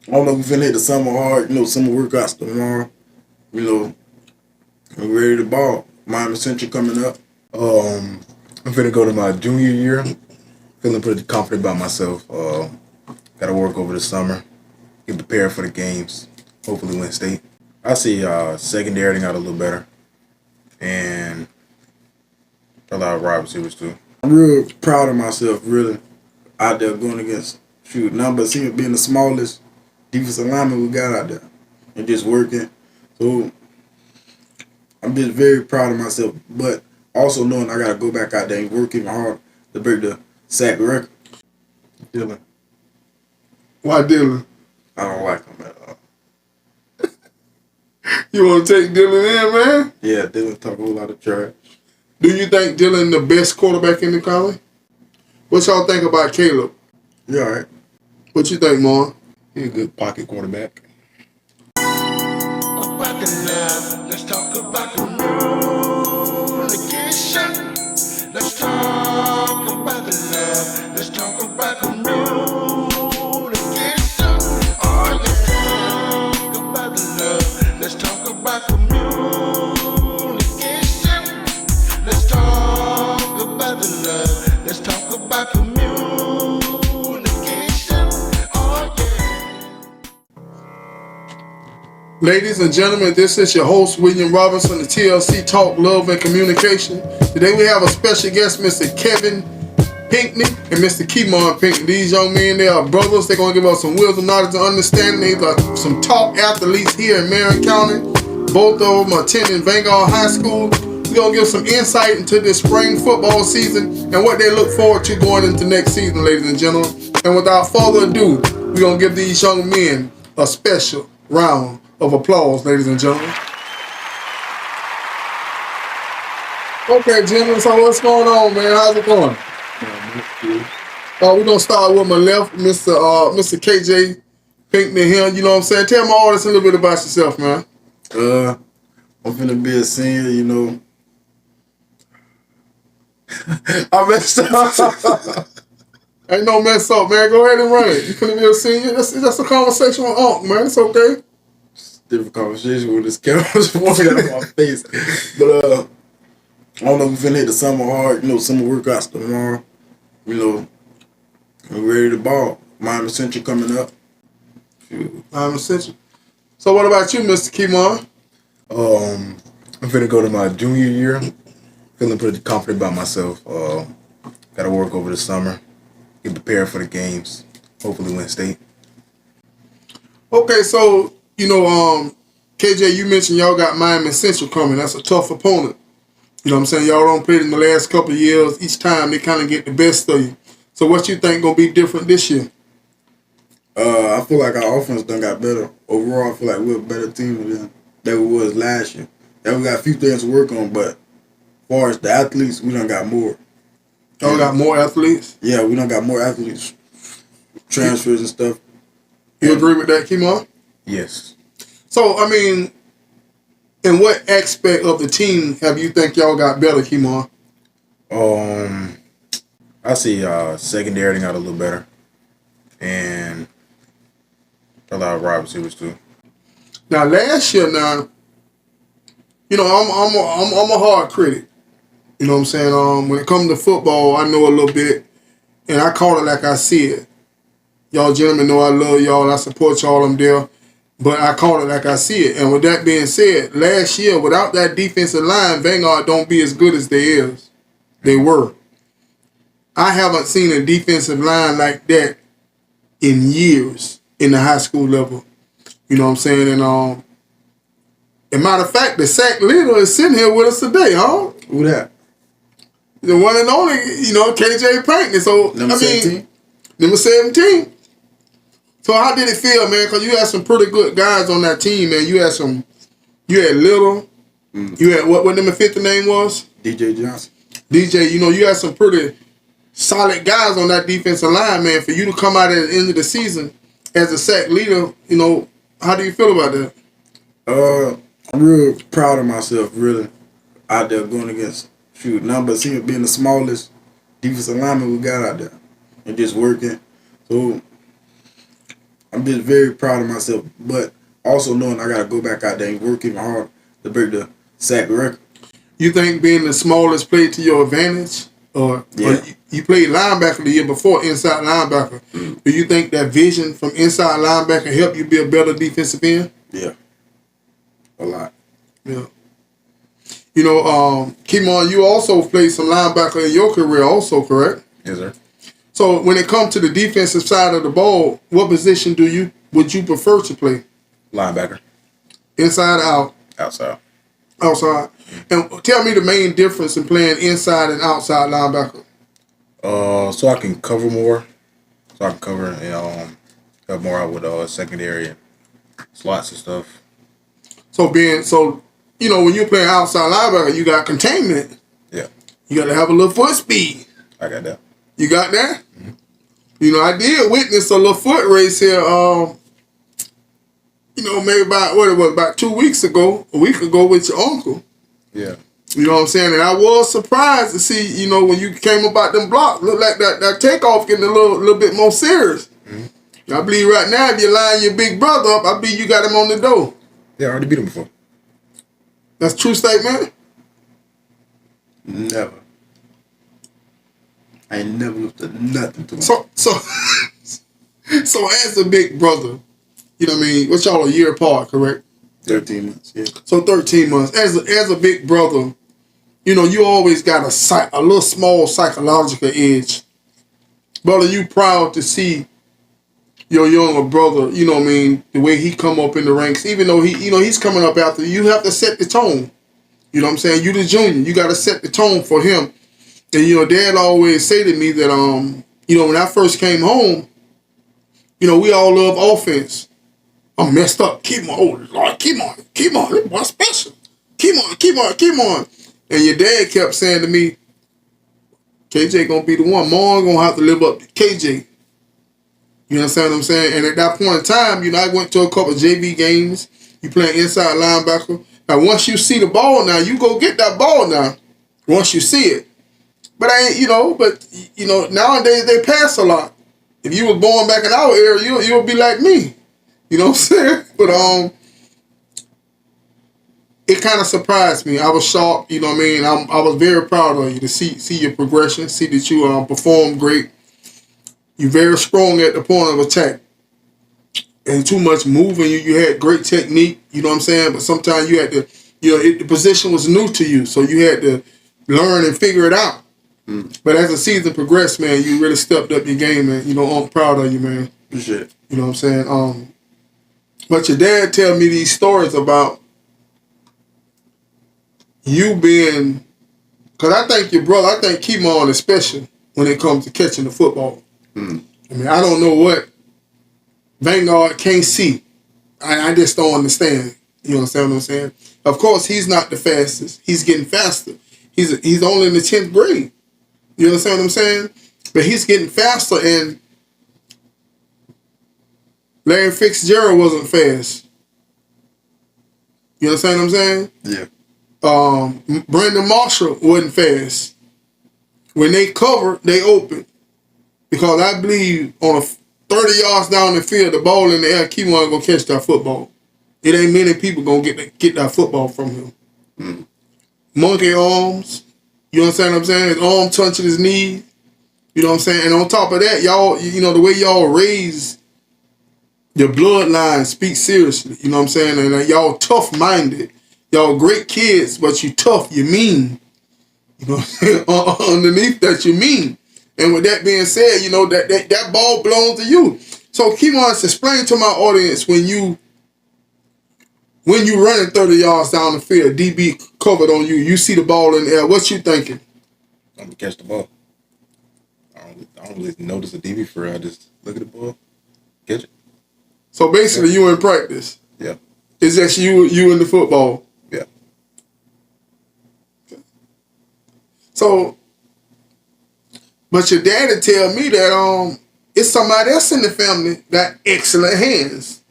I don't know if we finna hit the summer hard, summer workouts tomorrow. You know, we're ready to ball. Miami Central coming up. I'm finna go to my junior year. Feeling pretty confident about myself. Gotta work over the summer. Get prepared for the games. Hopefully win state. I see secondary got a little better. And a lot of wide receivers too. I'm real proud of myself, really, out there going against, none but seeing being the smallest defensive lineman we got out there and just working. So I'm just very proud of myself, but also knowing I got to go back out there and work even hard to break the sack record. Dylan. Why Dylan? I don't like him at all. You want to take Dylan in, man? Yeah, Dylan talk a whole lot of trash. Do you think Dylan the best quarterback in the college? What y'all think about Caleb? Yeah, all right. What you think, Mark? He's a good pocket quarterback. Let's talk about communication. Let's talk about the love. Let's talk about communication. Oh yeah, talk about the love. Let's talk about communication. Let's talk about the love. Let's talk about communication. Oh yeah. Ladies and gentlemen, this is your host, William Robinson, the TLC Talk, Love, and Communication. Today we have a special guest, Mr. Kelvin Pinkney and Mr. Kemohn Pinkney. These young men, they are brothers. They're going to give us some wisdom, knowledge, and understanding. They are some top athletes here in Marion County. Both of them attending Vanguard High School. We're going to give some insight into this spring football season and what they look forward to going into next season, ladies and gentlemen. And without further ado, we're going to give these young men a special round of applause, ladies and gentlemen. Okay, gentlemen, so what's going on, man? How's it going? We're going to start with my left, Mr. KJ Pinkney here. You know what I'm saying? Tell my audience a little bit about yourself, man. I'm finna be a senior, I messed up. Ain't no mess up, man. Go ahead and run it. You finna be a senior? That's a conversation with Unc, man. It's okay. Different conversation with this camera's pointing out my face. But I don't know if we finna hit the summer hard, summer workouts tomorrow. We're ready to ball. Miami Central coming up. I'm essential. So what about you, Mr. Kemohn? I'm finna go to my junior year. Feeling pretty confident about myself. Gotta work over the summer. Get prepared for the games. Hopefully win state. Okay, so, KJ, you mentioned y'all got Miami Central coming. That's a tough opponent. You know what I'm saying? Y'all don't play in the last couple of years. Each time they kind of get the best of you. So what you think going to be different this year? I feel like our offense done got better. Overall, I feel like we're a better team than we was last year. Yeah, we got a few things to work on, but as far as the athletes, we done got more. Y'all got more athletes? Yeah, we done got more athletes. Transfers and stuff. You agree with that, Kemohn? Yes. So, in what aspect of the team have you think y'all got better, Kemohn? I see secondary got a little better. And a lot of wide receivers too. Now, last year, I'm a hard critic. You know what I'm saying? When it comes to football, I know a little bit, and I call it like I see it. Y'all gentlemen know I love y'all, I support y'all, I'm there, but I call it like I see it. And with that being said, last year, without that defensive line, Vanguard don't be as good as they were. I haven't seen a defensive line like that in years in the high school level. You know what I'm saying? And as a matter of fact, the sack leader is sitting here with us today, huh? Who that? The one and only, KJ Pinkney. So, Number 17? Number 17. So how did it feel, man? Because you had some pretty good guys on that team, man. You had Little. You had, what number 50 name was? DJ Johnson. DJ, you had some pretty solid guys on that defensive line, man. For you to come out at the end of the season as a sack leader, how do you feel about that? I'm real proud of myself, really, out there going against, none but seeing being the smallest defensive lineman we got out there and just working. So I'm just very proud of myself, but also knowing I gotta go back out there and work even harder to break the sack record. You think being the smallest played to your advantage? Or you played linebacker the year before, inside linebacker. Do you think that vision from inside linebacker helped you be a better defensive end? Yeah, a lot. Yeah. You know, Kemohn, you also played some linebacker in your career also, correct? Yes, sir. So when it comes to the defensive side of the ball, what position would you prefer to play? Linebacker. Inside or out? Outside. Outside. And tell me the main difference in playing inside and outside linebacker. So I can cover more. So I can cover and help more out with secondary and slots and stuff. So you know, when you're playing outside linebacker, you got containment. Yeah. You got to have a little foot speed. I got that. You got that? Mm-hmm. You know, I did witness a little foot race here. You know, maybe about 2 weeks ago, a week ago with your uncle. Yeah. You know what I'm saying? And I was surprised to see, you know, when you came about them blocks, looked like that takeoff getting a little bit more serious. Mm-hmm. I believe right now, if you line your big brother up, I believe you got him on the door. Yeah, I already beat him before. That's a true statement? Never. I ain't never looked at nothing to him. So as a big brother, you know what I mean? What y'all a year apart, correct? 13 months, yeah. So 13 months. As a big brother, you know, you always got a little small psychological edge. Brother, you proud to see your younger brother, you know what I mean, the way he come up in the ranks, even though he's coming up after you, have to set the tone. You know what I'm saying? You the junior. You got to set the tone for him. And, you know, Dad always say to me that, you know, when I first came home, you know, we all love offense. I'm messed up. Keep on. Oh, Lord, keep on. This boy special. Keep on. And your dad kept saying to me, KJ going to be the one. Mom going to have to live up to KJ. You understand what I'm saying? And at that point in time, you know, I went to a couple of JV games. You playing inside linebacker. Now, once you see the ball now, you go get that ball now. Once you see it. But nowadays they pass a lot. If you was born back in our era, you'll be like me. You know what I'm saying? But it kind of surprised me. I was shocked. You know what I mean? I was very proud of you to see your progression, see that you performed great. You're very strong at the point of attack. And too much moving. You had great technique. You know what I'm saying? But sometimes you had to, you know, the position was new to you, so you had to learn and figure it out. But as the season progressed, man, you really stepped up your game, man. You know, I'm proud of you, man. Appreciate it. You know what I'm saying? But your dad tell me these stories about you being, because I think Kemohn is special when it comes to catching the football. I mean, I don't know what Vanguard can't see. I just don't understand. You understand what I'm saying? Of course, he's not the fastest. He's getting faster. He's only in the 10th grade. You understand what I'm saying? But he's getting faster, and Larry Fitzgerald wasn't fast. You understand what I'm saying? Yeah. Brandon Marshall wasn't fast. When they cover, they open. Because I believe on 30 yards down the field, the ball in the air, Kemohn gonna catch that football. It ain't many people gonna get that football from him. Monkey arms. You understand what I'm saying? His arm touching his knee. You know what I'm saying? And on top of that, y'all, you know, the way y'all raise your bloodline speaks seriously. You know what I'm saying? And y'all tough-minded. Y'all great kids, but you tough, you mean. You know what I'm saying? Underneath that, you mean. And with that being said, you know, that ball belongs to you. So Kemohn, explain to my audience when you running 30 yards down the field, DB covered on you, you see the ball in the air, what you thinking? I'm gonna catch the ball. I don't really notice the DB for real. I just look at the ball, catch it. So basically, you in practice. Yeah. It's just you in the football. Yeah. So, but your daddy tell me that it's somebody else in the family got excellent hands.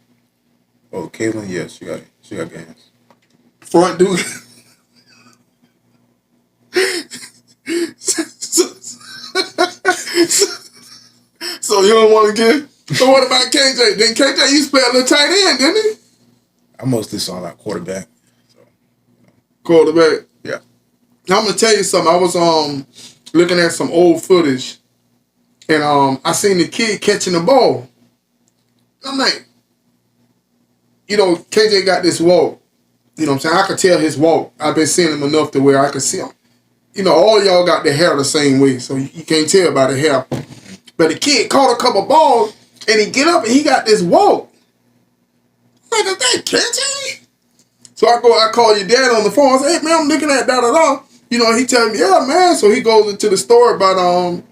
Oh, Caitlin, yes, she got hands. Front dude. So you don't want to get? So what about KJ? Then KJ used to play a little tight end, didn't he? I mostly saw like quarterback. Quarterback. Yeah. Now I'm gonna tell you something. I was looking at some old footage, and I seen the kid catching the ball. I'm like, KJ got this walk. You know what I'm saying? I could tell his walk. I've been seeing him enough to where I could see him. All y'all got the hair the same way, so you can't tell by the hair. But the kid caught a couple balls, and he get up and he got this walk. I'm like, is that KJ? So I call your dad on the phone. I say, hey man, I'm looking at da-da-da. He telling me, yeah, man. So he goes into the story about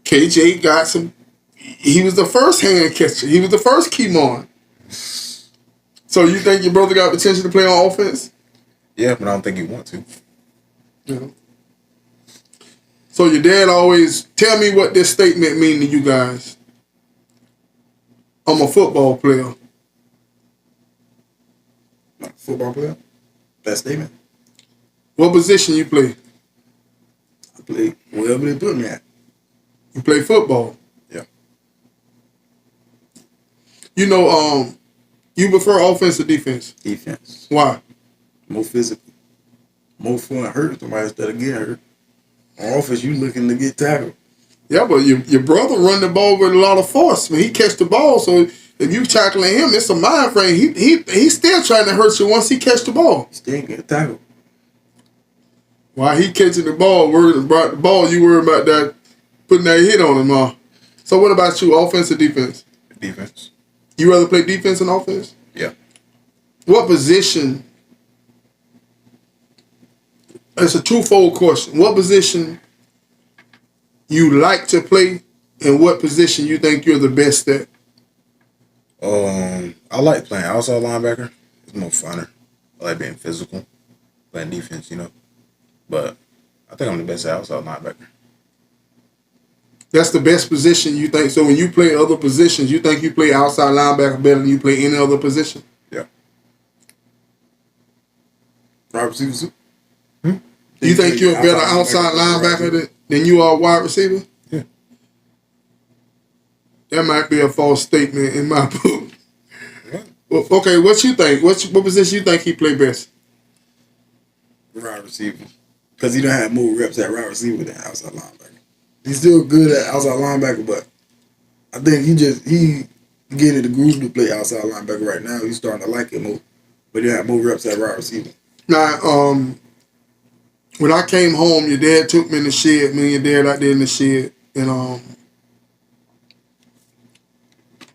KJ got some. He was the first hand catcher. He was the first Kemohn. So you think your brother got potential to play on offense? Yeah, but I don't think he want to. Yeah. So your dad always tell me what this statement mean to you guys. I'm a football player. Football player? That statement? What position you play? I play wherever they put me at. You play football. Yeah. You prefer offense or defense? Defense. Why? More physical. More fun hurting somebody instead of getting hurt. On offense, you looking to get tackled. Yeah, but your brother run the ball with a lot of force when he catch the ball. So if you tackling him, it's a mind frame. He's still trying to hurt you once he catch the ball. Still get tackled. While he catching the ball, brought the ball, you worry about that putting that hit on him, huh? So what about you, offense or defense? Defense. You rather play defense than offense? Yeah. What position? It's a twofold question. What position you like to play, and what position you think you're the best at? I like playing outside linebacker. It's more funner. I like being physical, playing defense, But I think I'm the best at outside linebacker. That's the best position you think. So when you play other positions, you think you play outside linebacker better than you play any other position? Yeah. Wide receiver. You think you're a better outside linebacker than you are a wide receiver? Yeah. That might be a false statement in my book. Well, okay, what you think? What position you think he play best? Wide receiver. Because he don't have more reps at wide receiver than outside linebacker. He's still good at outside linebacker, but I think he getting the groove to play outside linebacker right now. He's starting to like it more. But he have more reps at wide receiver. Now, when I came home, your dad took me in the shed. Me and your dad out there in the shed, and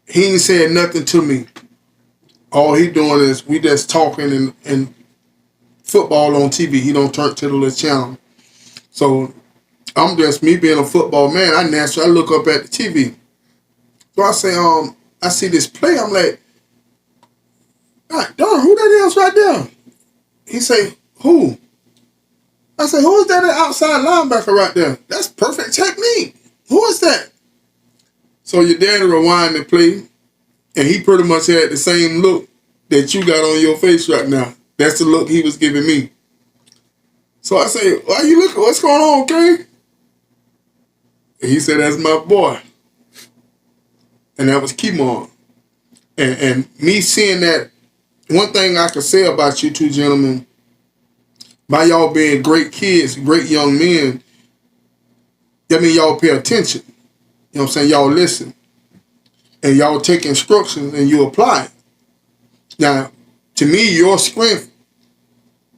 he ain't said nothing to me. All he doing is we just talking and football on TV. He don't turn to the little channel. So I'm just me being a football man. I look up at the TV. So I say, I see this play. I'm like, God darn, who that is right there? He say, who? I say, who is that outside linebacker right there? That's perfect technique. Who is that? So your daddy rewind the play, and he pretty much had the same look that you got on your face right now. That's the look he was giving me. So I say, why you looking? What's going on, okay? And he said, that's my boy. And that was Kemohn. And me seeing that, one thing I could say about you two gentlemen, by y'all being great kids, great young men, that mean y'all pay attention. You know what I'm saying? Y'all listen. And y'all take instructions and you apply it. Now, to me, your strength,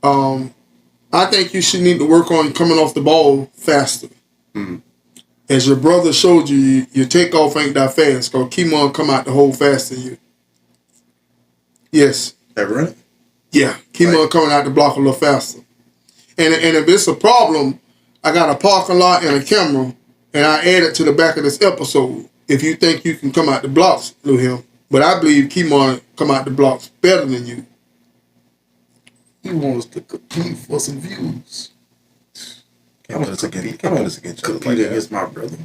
I think you should need to work on coming off the ball faster. Mm-hmm. As your brother showed you, your takeoff ain't that fast, because Kemohn come out the hole faster than you. Yes. That right? Yeah, Kemohn coming out the block a little faster. And if it's a problem, I got a parking lot and a camera, and I add it to the back of this episode. If you think you can come out the blocks through him. But I believe Kemohn come out the blocks better than you. He wants to compete for some views. Can't put us against each other. Compete against my brother.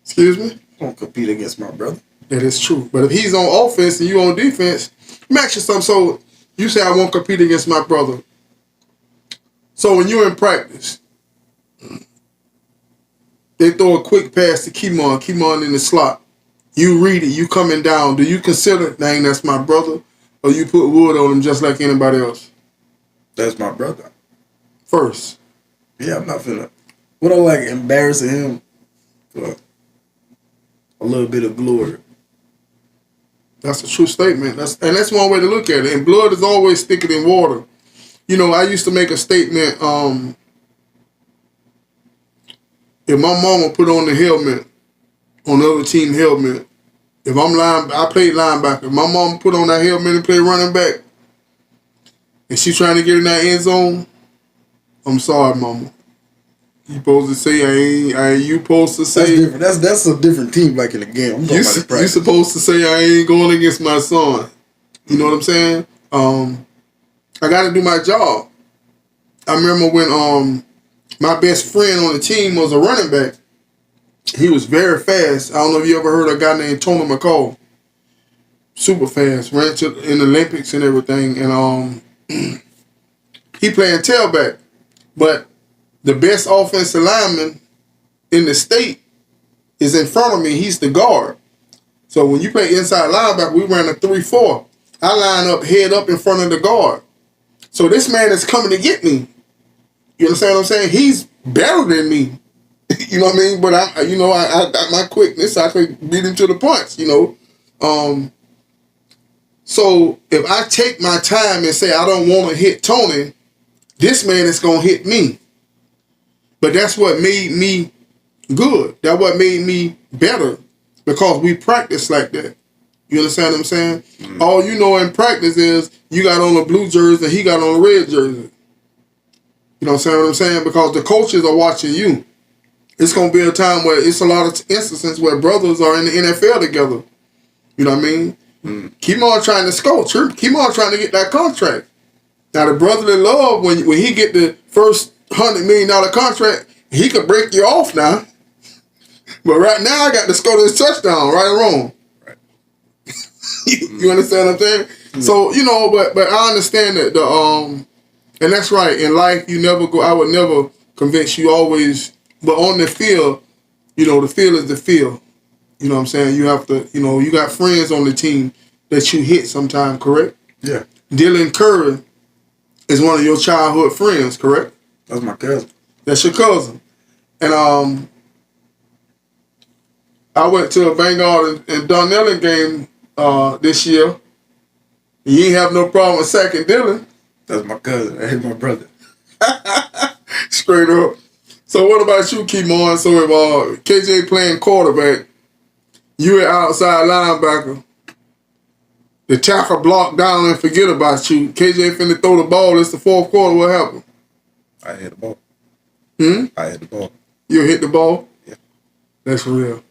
Excuse me? I don't compete against my brother. That is true. But if he's on offense and you on defense, let me ask you something. So you say I won't compete against my brother. So when you're in practice, They throw a quick pass to Kemohn in the slot. You read it, you coming down. Do you consider, dang, that's my brother? Or you put wood on him just like anybody else? That's my brother. First. Yeah, I'm not finna. What I like embarrassing him for a little bit of glory. That's a true statement. That's one way to look at it. And blood is always thicker than water. You know, I used to make a statement, if my mama put on the helmet, on the other team helmet, if I played linebacker, if my mama put on that helmet and played running back, and she trying to get in that end zone, I'm sorry, mama. You supposed to say I ain't you supposed to say That's different. That's a different team like in the game. I'm talking about the you practice. supposed to say I ain't going against my son. You know what I'm saying? I got to do my job. I remember when my best friend on the team was a running back. He was very fast. I don't know if you ever heard of a guy named Tony McCall. Super fast. Ran in the Olympics and everything. And he playing tailback. But the best offensive lineman in the state is in front of me. He's the guard. So when you play inside linebacker, we ran a 3-4. I line up, head up in front of the guard. So this man is coming to get me. You understand what I'm saying? He's better than me. You know what I mean? But I got my quickness. I could beat him to the punch, you know. So if I take my time and say I don't want to hit Tony, this man is going to hit me. But that's what made me good. That's what made me better, because we practice like that. You understand what I'm saying? Mm-hmm. All you know in practice is you got on a blue jersey and he got on a red jersey. You know what I'm saying? Because the coaches are watching you. It's going to be a time where it's a lot of instances where brothers are in the NFL together. You know what I mean? Mm-hmm. Kemohn trying to score. Kemohn trying to get that contract. Now, the brotherly love, when he get the first $100 million contract, he could break you off now. But right now, I got to score this touchdown, right or wrong. Right. You understand what I'm saying? Mm-hmm. So, you know, but I understand that and that's right. In life, I would never convince you always, but on the field, you know, the field is the field. You know what I'm saying? You have to, you know, you got friends on the team that you hit sometime, correct? Yeah. Dylan Curry is one of your childhood friends, correct? That's my cousin. That's your cousin. And I went to a Vanguard and Donnelly game this year. You ain't have no problem with sacking Dylan. That's my cousin. That's my brother. Straight up. So what about you, Kemohn? So if KJ playing quarterback, you an outside linebacker, the tackle block down and forget about you. KJ finna throw the ball. It's the fourth quarter. What happened? I hit the ball. I hit the ball. You hit the ball? Yeah. That's real.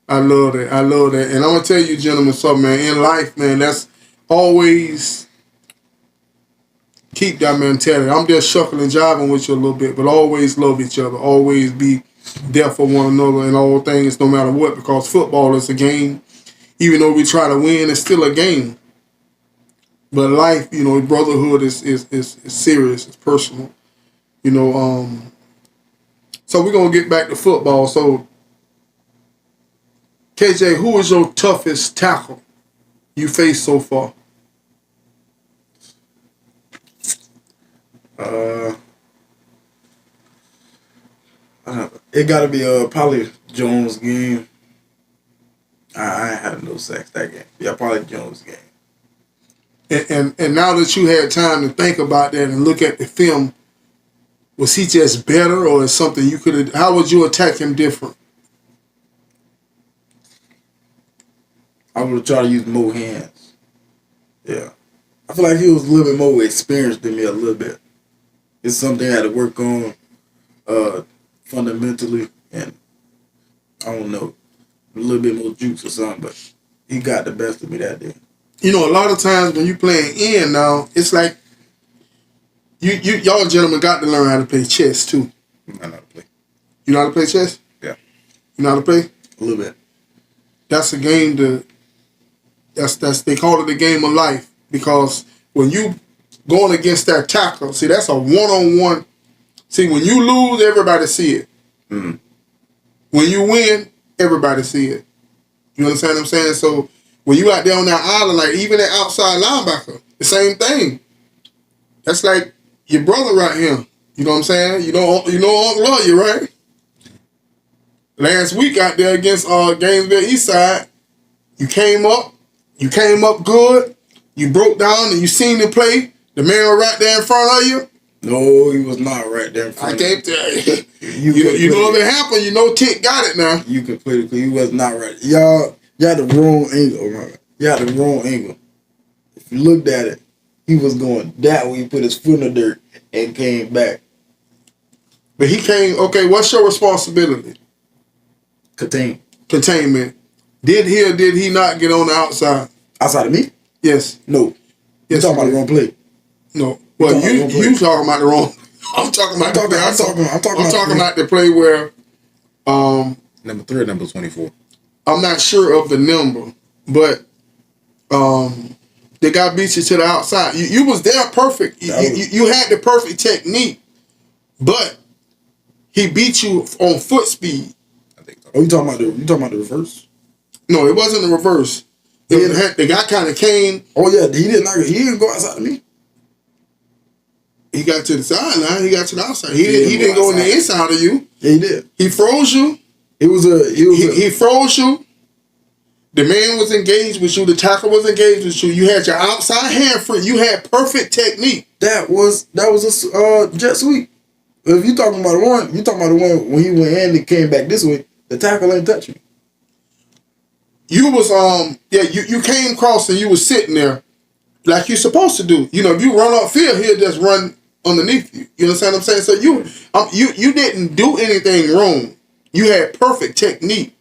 I love that. I love that. And I'm going to tell you, gentlemen, something, man. In life, man, that's always keep that mentality. I'm just shuckling and jiving with you a little bit, but always love each other. Always be there for one another in all things, no matter what, because football is a game. Even though we try to win, it's still a game. But life, you know, brotherhood is serious. It's personal. You know, so we're going to get back to football. So, KJ, who is your toughest tackle you faced so far? It got to be probably Jones' game. I ain't had no sacks that game. Yeah, probably Jones' game. And now that you had time to think about that and look at the film, was he just better, or is something you could have? How would you attack him different? I would try to use more hands. Yeah, I feel like he was a little bit more experienced than me a little bit. It's something I had to work on fundamentally, and I don't know, a little bit more juice or something. But he got the best of me that day. You know, a lot of times when you playing in now, it's like y'all gentlemen got to learn how to play chess too. I know how to play. You know how to play chess? Yeah. You know how to play? A little bit. That's a game that's they call it the game of life, because when you going against that tackle, see, that's a one-on-one. See, when you lose, everybody see it. Mm-hmm. When you win, everybody see it. You understand what I'm saying? So when you out there on that island, like even that outside linebacker, the same thing. That's like your brother right here. You know what I'm saying? You know Uncle love you, right? Last week out there against Gainesville Eastside, you came up good. You broke down and you seen the play. The man was right there in front of you. No, he was not right there in front I of can't tell you. You know if it happened, you know Tick got it now. You can put it clear. He was not right. Y'all had the wrong angle, right? You had the wrong angle. If you looked at it, he was going that way. He put his foot in the dirt and came back. But he came, okay, what's your responsibility? Containment. Did he or did he not get on the outside? Outside of me? Yes. No. Yes, You talking about the wrong play. No. Well, you talking about the wrong. I'm talking about the play where Number 3 or number 24? I'm not sure of the number, but the guy beat you to the outside. You was there perfect. You had the perfect technique, but he beat you on foot speed. I think so. Oh, you talking about the reverse? No, it wasn't the reverse. The guy kind of came. Oh yeah, he didn't go outside of me. He got to the sideline. He got to the outside. He didn't go in the inside of you. Yeah, he did. He froze you. He froze you. The man was engaged with you. The tackle was engaged with you. You had your outside hand free. You had perfect technique. That was a jet sweep. If you talking about the one when he went in and came back this way, the tackle ain't touch me. You was you came across and you was sitting there like you're supposed to do. You know, if you run upfield, he'll just run underneath you. You understand what I'm saying? So you didn't do anything wrong. You had perfect technique,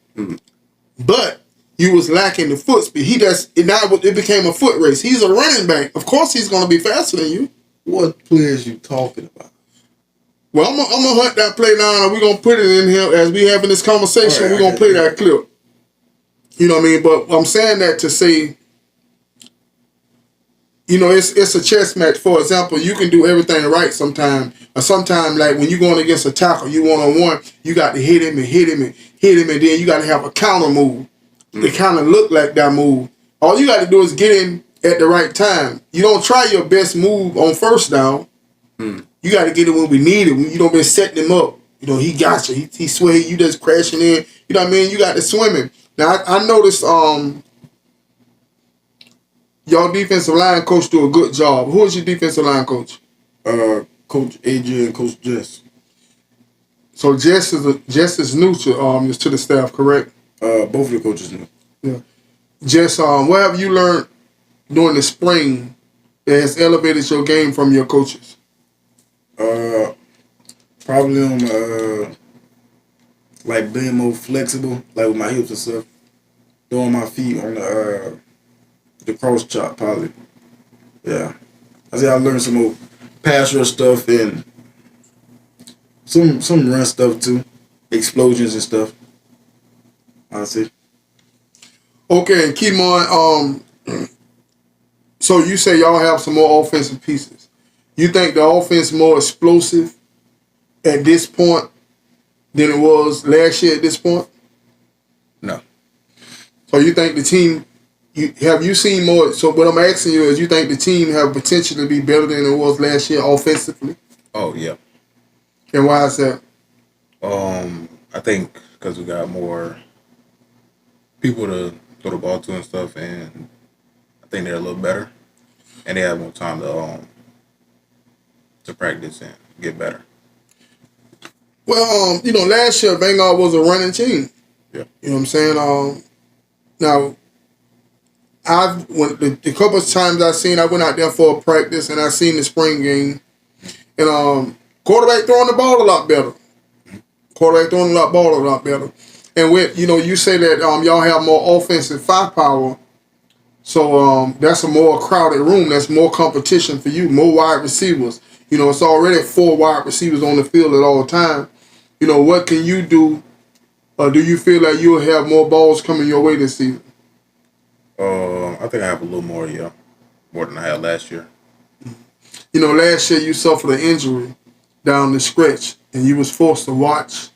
but you was lacking the foot speed. It became a foot race. He's a running back. Of course, he's going to be faster than you. What players you talking about? Well, I'm gonna hunt that play down, and we're gonna put it in here as we having this conversation. Right, we're gonna play that clip. You know what I mean? But I'm saying that to say, you know, it's a chess match. For example, you can do everything right sometimes. Or sometimes, like when you're going against a tackle, you one-on-one, you got to hit him, and then you got to have a counter move. It kind of look like that move. All you got to do is get in at the right time. You don't try your best move on first down. You got to get it when we need it. When you don't been setting him up. You know, he got you. He swear you just crashing in. You know what I mean? You got to swim him. Now, I noticed y'all defensive line coach do a good job. Who is your defensive line coach? Coach AJ and Coach Jess. So Jess is new to the staff, correct? Both of the coaches new. Yeah. Jess, what have you learned during the spring that has elevated your game from your coaches? Probably on like being more flexible, like with my hips and stuff. Throwing my feet on the cross chop, probably. Yeah. I say I learned some more pass rush stuff and some run stuff too. Explosions and stuff. I see. Okay, and Kemohn, so you say y'all have some more offensive pieces. You think the offense more explosive at this point than it was last year at this point? No. So you think the team, have you seen more? So what I'm asking you is, you think the team have potential to be better than it was last year offensively? Oh, yeah. And why is that? I think because we got more people to throw the ball to and stuff, and I think they're a little better, and they have more time to practice and get better. Well, you know, last year Vanguard was a running team. Yeah. You know what I'm saying? Now, the couple of times I went out there for a practice and I seen the spring game, and quarterback throwing the ball a lot better. And with, you know, you say that y'all have more offensive firepower, so that's a more crowded room. That's more competition for you, more wide receivers. You know, it's already 4 wide receivers on the field at all times. You know, what can you do? Do you feel like you'll have more balls coming your way this season? I think I have a little more, yeah, more than I had last year. You know, last year you suffered an injury down the stretch, and you was forced to watch,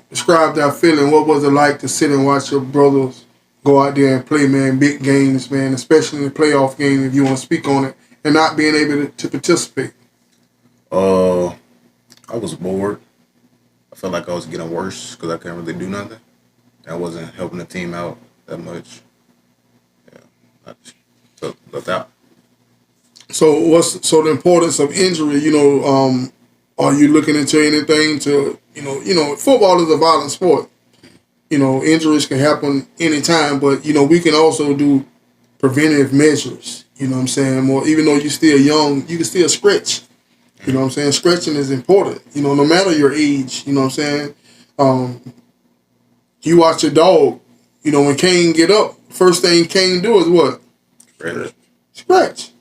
Describe that feeling. What was it like to sit and watch your brothers go out there and play, man, big games, man, especially in the playoff game, if you want to speak on it, and not being able to participate? I was bored. I felt like I was getting worse because I couldn't really do nothing. I wasn't helping the team out that much. Yeah, I just felt left out. So the importance of injury? Are you looking into anything to football is a violent sport. Injuries can happen anytime, but we can also do preventative measures. You know what I'm saying? Or even though you're still young, you can still stretch. You know what I'm saying? Stretching is important. No matter your age. You know what I'm saying? You watch your dog. When Kane get up, first thing Kane do is what? Scratch.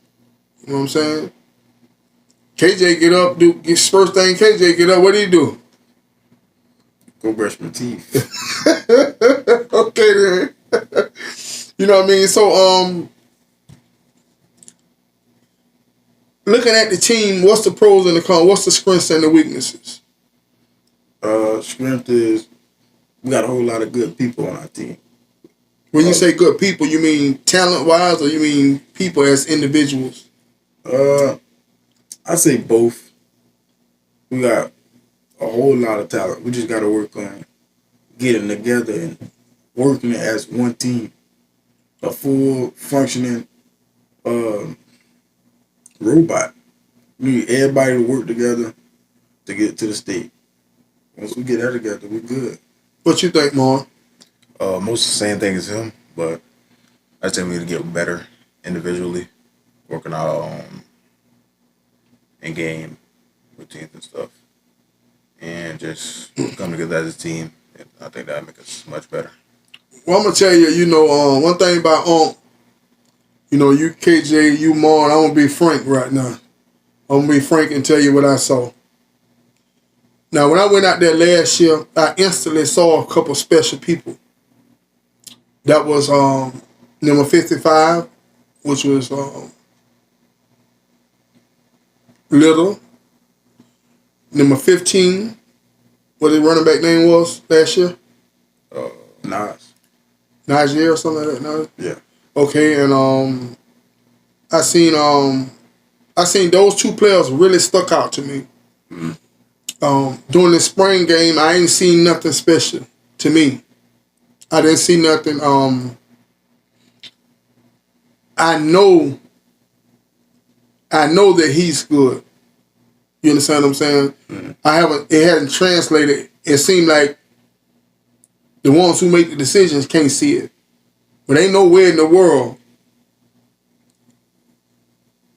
You know what I'm saying? KJ get up, first thing KJ get up, what do you do? Go brush my teeth. Okay then. You know what I mean? So looking at the team, what's the pros and the cons? What's the strengths and the weaknesses? Strength is we got a whole lot of good people on our team. When you say good people, you mean talent-wise, or you mean people as individuals? I say both. We got a whole lot of talent. We just got to work on getting together and working as one team. A full functioning robot. We need everybody to work together to get to the state. Once we get that together, we're good. What you think, Mark? Most of the same thing as him, but I think we need to get better individually, working out in game routines and stuff, and just come together as a team. And I think that'll make us much better. Well, I'm gonna tell you, one thing about you KJ, you Mark, I'm gonna be frank right now. I'm gonna be frank and tell you what I saw. Now, when I went out there last year, I instantly saw a couple special people. That was number 55, which was Little. Number 15, what his running back name was last year? Najee or something like that. No? Yeah. Okay, and I seen those two players really stuck out to me. Mm-hmm. During the spring game, I ain't seen nothing special to me. I didn't see nothing. I know that he's good. You understand what I'm saying? Mm-hmm. It hasn't translated. It seemed like the ones who make the decisions can't see it. But ain't nowhere in the world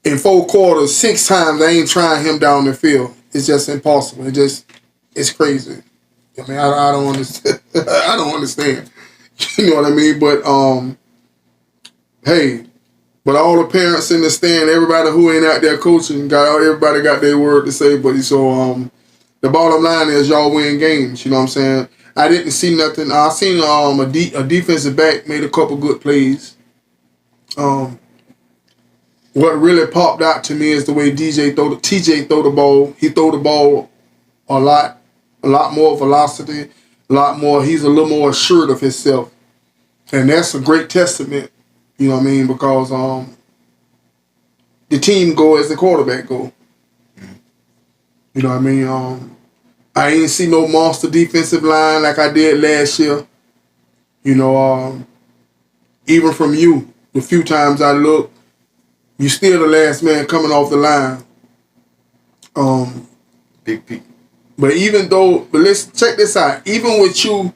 in 4 quarters, 6 times I ain't trying him down the field. It's just impossible. It's crazy. I mean, I don't understand. I don't understand. You know what I mean? But hey, but all the parents in the stand, everybody who ain't out there coaching, everybody got their word to say. But so the bottom line is y'all win games. You know what I'm saying? I didn't see nothing. I seen a defensive back made a couple good plays. What really popped out to me is the way TJ throw the ball. He throw the ball a lot more velocity, a lot more. He's a little more assured of himself, and that's a great testament. You know what I mean? Because the team go as the quarterback go. You know what I mean? I ain't see no monster defensive line like I did last year. You know, even from you, the few times I looked, you still the last man coming off the line. Big P. But let's check this out. Even with you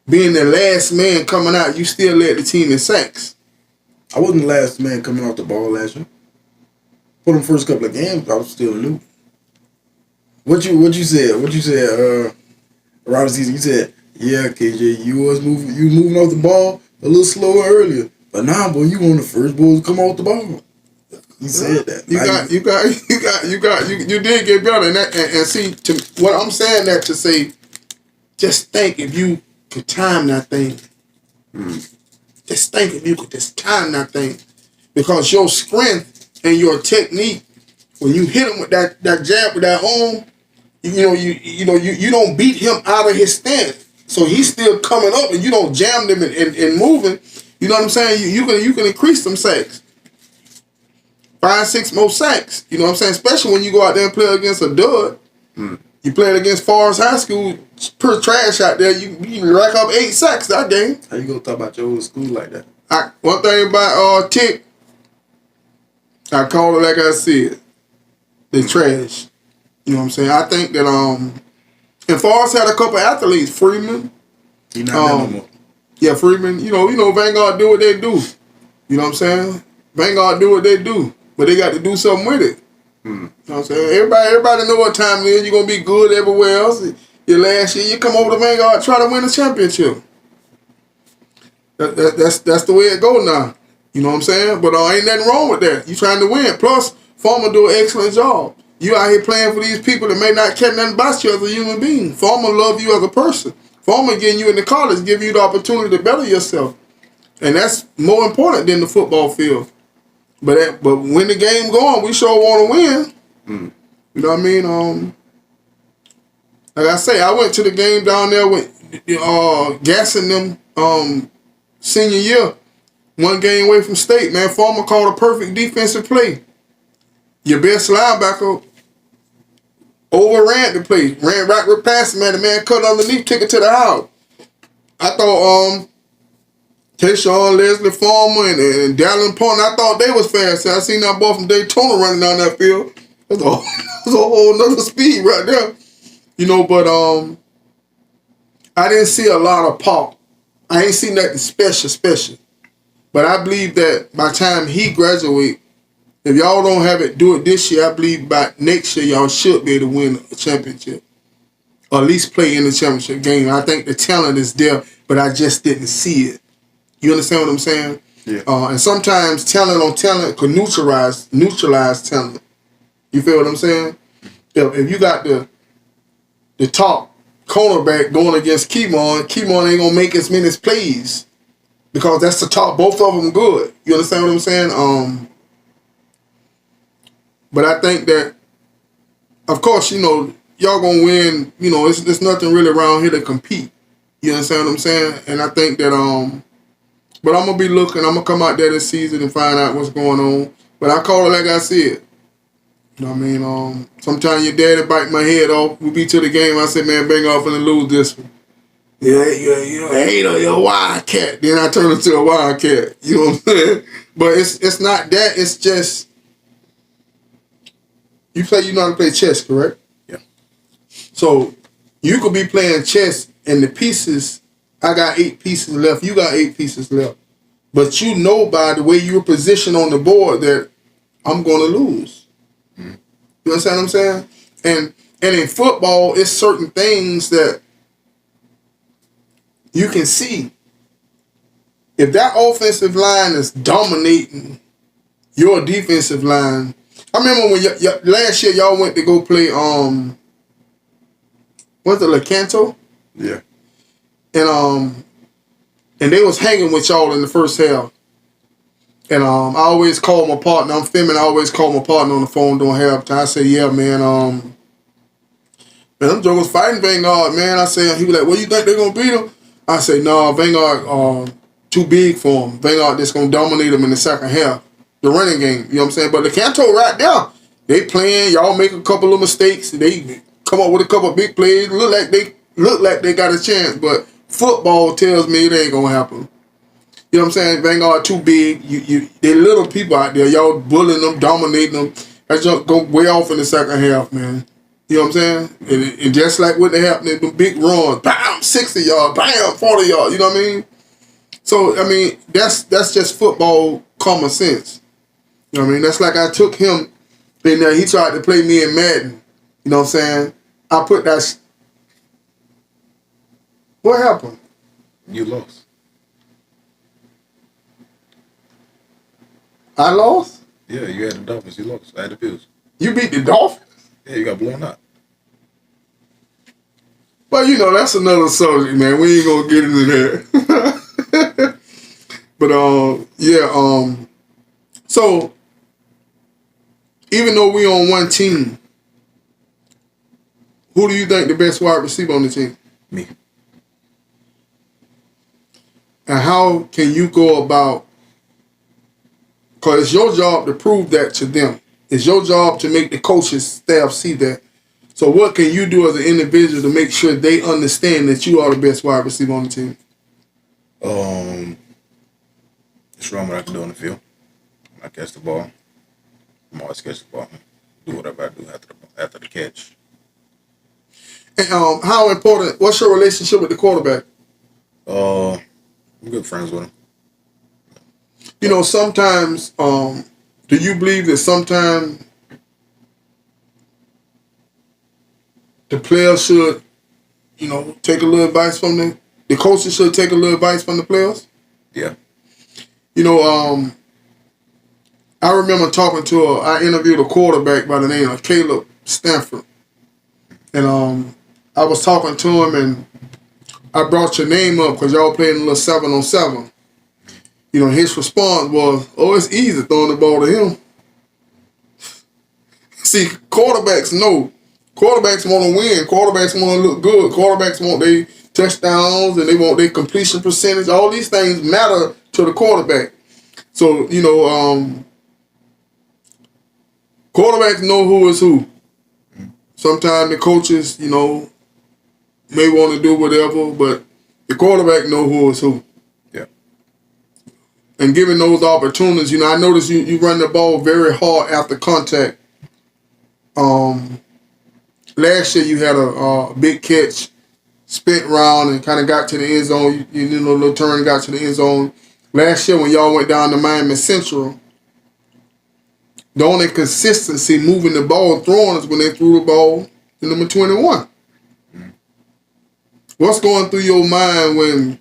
being the last man coming out, you still led the team in sacks. I wasn't the last man coming off the ball last year. For the first couple of games, I was still new. What you said, Robinson, you said, yeah, KJ, you moving off the ball a little slower earlier. But now, boy, you on the first ball to come off the ball. You said that. You did get better. And see, what I'm saying that to say, just think if you could time that thing. Just think if you could just time that thing. Because your strength and your technique, when you hit him with that jab with that arm, You don't beat him out of his stance. So he's still coming up, and you don't jam them and moving. You know what I'm saying? You can increase some sacks. 5, 6 more sacks. You know what I'm saying? Especially when you go out there and play against a dud. You playing against Forest High School, pretty trash out there. You rack up 8 sacks that game. How you gonna talk about your old school like that? One thing about Tick, I call it like I said, they trash. You know what I'm saying? I think that and Forest had a couple athletes, Freeman. He not there no more. Yeah, Freeman. You know, Vanguard do what they do. You know what I'm saying? Vanguard do what they do, but they got to do something with it. You know what I'm saying? Everybody know what time it is. You're gonna be good everywhere else. Your last year, you come over to Vanguard, try to win a championship. That's the way it go now. You know what I'm saying? But ain't nothing wrong with that. You trying to win. Plus, Farmer do an excellent job. You out here playing for these people that may not care nothing about you as a human being. Farmer love you as a person. Farmer getting you into college, giving you the opportunity to better yourself. And that's more important than the football field. But when the game going, we sure want to win. You know what I mean? Like I say, I went to the game down there with gassing them senior year. 1 game away from state, man. Farmer called a perfect defensive play. Your best linebacker overran the play. Ran right with passing, man. The man cut underneath, took it to the house. I thought Tayshawn, Leslie Farmer, and Dallin Point, I thought they was fast. I seen that boy from Daytona running down that field. That's a whole nother speed right there. You know, but I didn't see a lot of pop. I ain't seen nothing special. But I believe that by the time he graduate, if y'all don't have it, do it this year, I believe by next year y'all should be able to win a championship. Or at least play in the championship game. I think the talent is there, but I just didn't see it. You understand what I'm saying? Yeah. And sometimes talent on talent could neutralize talent. You feel what I'm saying? If you got the top cornerback going against Kemohn ain't gonna make as many plays because that's the top. Both of them good. You understand what I'm saying? But I think that, of course, you know, y'all gonna win. You know, there's nothing really around here to compete. You understand what I'm saying? And I think that but I'm gonna be looking. I'm gonna come out there this season and find out what's going on. But I call it like I said. You know what I mean? Sometimes your daddy bite my head off. We be to the game. I say, man, bang off and lose this one. Yeah, you know, hater, you're a wildcat. Then I turn into a wildcat. You know what I'm saying? But it's not that. It's just you know how to play chess, correct? Yeah. So you could be playing chess and the pieces. I got 8 pieces left. You got 8 pieces left. But you know by the way you're positioned on the board that I'm going to lose. You understand what I'm saying? And in football, it's certain things that you can see. If that offensive line is dominating your defensive line. I remember when last year y'all went to go play, what's it, Lecanto? Yeah. And they was hanging with y'all in the first half. And I always call my partner. I'm filming. I always call my partner on the phone during halftime. I say, yeah, man. Man, them jokers fighting Vanguard, man. I say, he was like, well, you think they're gonna beat them? I say, no, Vanguard too big for them. Vanguard just gonna dominate them in the second half. The running game, you know what I'm saying? But the Canto right there, they playing. Y'all make a couple of mistakes. They come up with a couple of big plays. Look like they got a chance, but football tells me it ain't gonna happen. You know what I'm saying? Vanguard too big. They little people out there. Y'all bullying them, dominating them. That junk go way off in the second half, man. You know what I'm saying? And just like what they happened, the big runs, bam, 60 yards, bam, 40 yards. You know what I mean? So I mean, that's just football common sense. You know what I mean? That's like I took him, and he tried to play me in Madden. You know what I'm saying? I put that. What happened? You lost. I lost? Yeah, you had the Dolphins. You lost. I had the Bills. You beat the Dolphins? Yeah, you got blown out. Well, you know, that's another subject, man. We ain't gonna get into that. But yeah, so even though we on one team, Who do you think the best wide receiver on the team? Me. And how can you go about, because it's your job to prove that to them. It's your job to make the coaches staff see that. So what can you do as an individual to make sure they understand that you are the best wide receiver on the team? Just run what I can do on the field. When I catch the ball, I'm always catch the ball. Do whatever I do after the catch. And how important, what's your relationship with the quarterback? I'm good friends with him. You know, sometimes, do you believe that sometimes the players should, you know, take a little advice from the coaches should take a little advice from the players? Yeah. You know, I remember I interviewed a quarterback by the name of Caleb Stanford. And I was talking to him and I brought your name up because y'all played in a little 7-on-7. You know, his response was, "Oh, it's easy throwing the ball to him." See, quarterbacks know. Quarterbacks want to win. Quarterbacks want to look good. Quarterbacks want their touchdowns and they want their completion percentage. All these things matter to the quarterback. So, you know, quarterbacks know who is who. Sometimes the coaches, you know, may want to do whatever, but the quarterback know who is who. Yeah. And given those opportunities, you know, I noticed you run the ball very hard after contact. Last year you had a big catch, spent round and kind of got to the end zone. You know, a little turn got to the end zone. Last year when y'all went down to Miami Central, the only consistency moving the ball, throwing is when they threw the ball to number 21. What's going through your mind when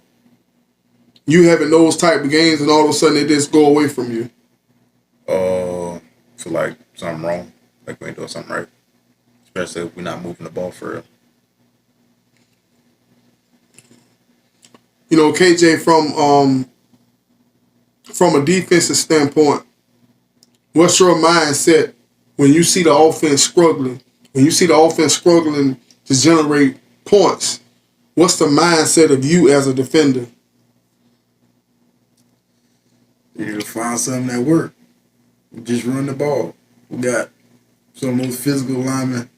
you having those type of games and all of a sudden they just go away from you? Feel like something wrong. Like we ain't doing something right. Especially if we're not moving the ball for real. You know, KJ, from a defensive standpoint, what's your mindset when you see the offense struggling? When you see the offense struggling to generate points, what's the mindset of you as a defender? You need to find something that works. Just run the ball. We got some of the most physical linemen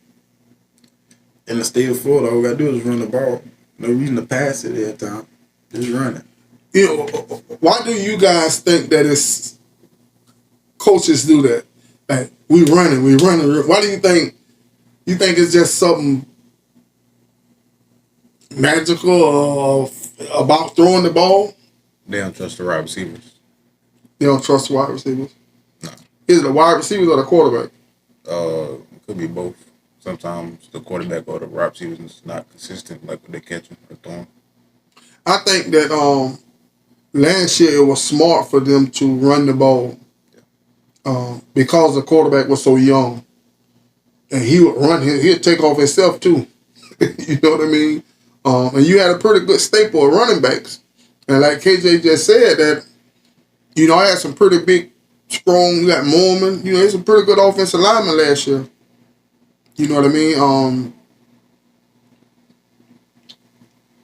in the state of Florida. All we got to do is run the ball. No reason to pass it every time. Just run it. You know, why do you guys think that it's coaches do that? Like, we running. Why do you think it's just something magical about throwing the ball? They don't trust the wide receivers. They don't trust the wide receivers? No. Is it the wide receivers or the quarterback? It could be both. Sometimes the quarterback or the wide receivers is not consistent, like when they catch him or throwing. I think that last year it was smart for them to run the ball because the quarterback was so young. And he would run, he'd take off himself too. You know what I mean? And you had a pretty good staple of running backs. And like KJ just said, that, you know, I had some pretty big, strong, you got Mormon, you know, he's a pretty good offensive lineman last year. You know what I mean?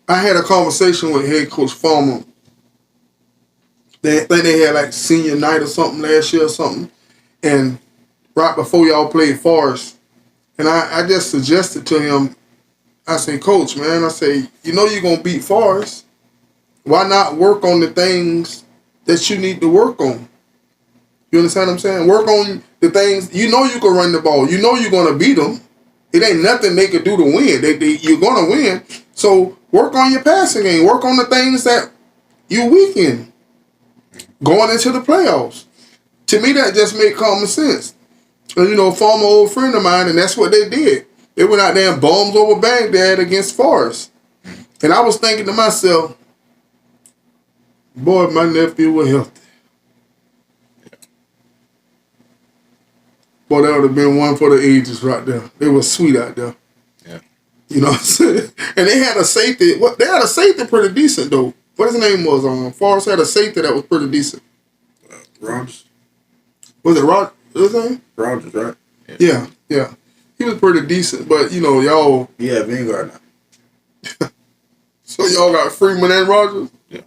I had a conversation with head coach Farmer. I think they had like senior night or something last year or something. And right before y'all played Forest, and I just suggested to him, I say, Coach, man, I say, you know you're going to beat Forest. Why not work on the things that you need to work on? You understand what I'm saying? Work on the things, you know you can run the ball. You know you're going to beat them. It ain't nothing they could do to win. You're going to win. So work on your passing game. Work on the things that you weak in going into the playoffs. To me, that just made common sense. And, you know, a former old friend of mine, and that's what they did. They went out there and bombs over Baghdad against Forest. And I was thinking to myself, boy, if my nephew was healthy. Boy, that would have been one for the ages right there. They were sweet out there. Yeah. You know what I'm saying? And they had a safety. They had a safety pretty decent, though. What his name was? Forrest had a safety that was pretty decent. Rogers. Was it Rogers? What was his name? Rogers, right? Yeah. He was pretty decent, but you know, y'all. Yeah, vanguard now. So y'all got Freeman and Rogers. Yeah.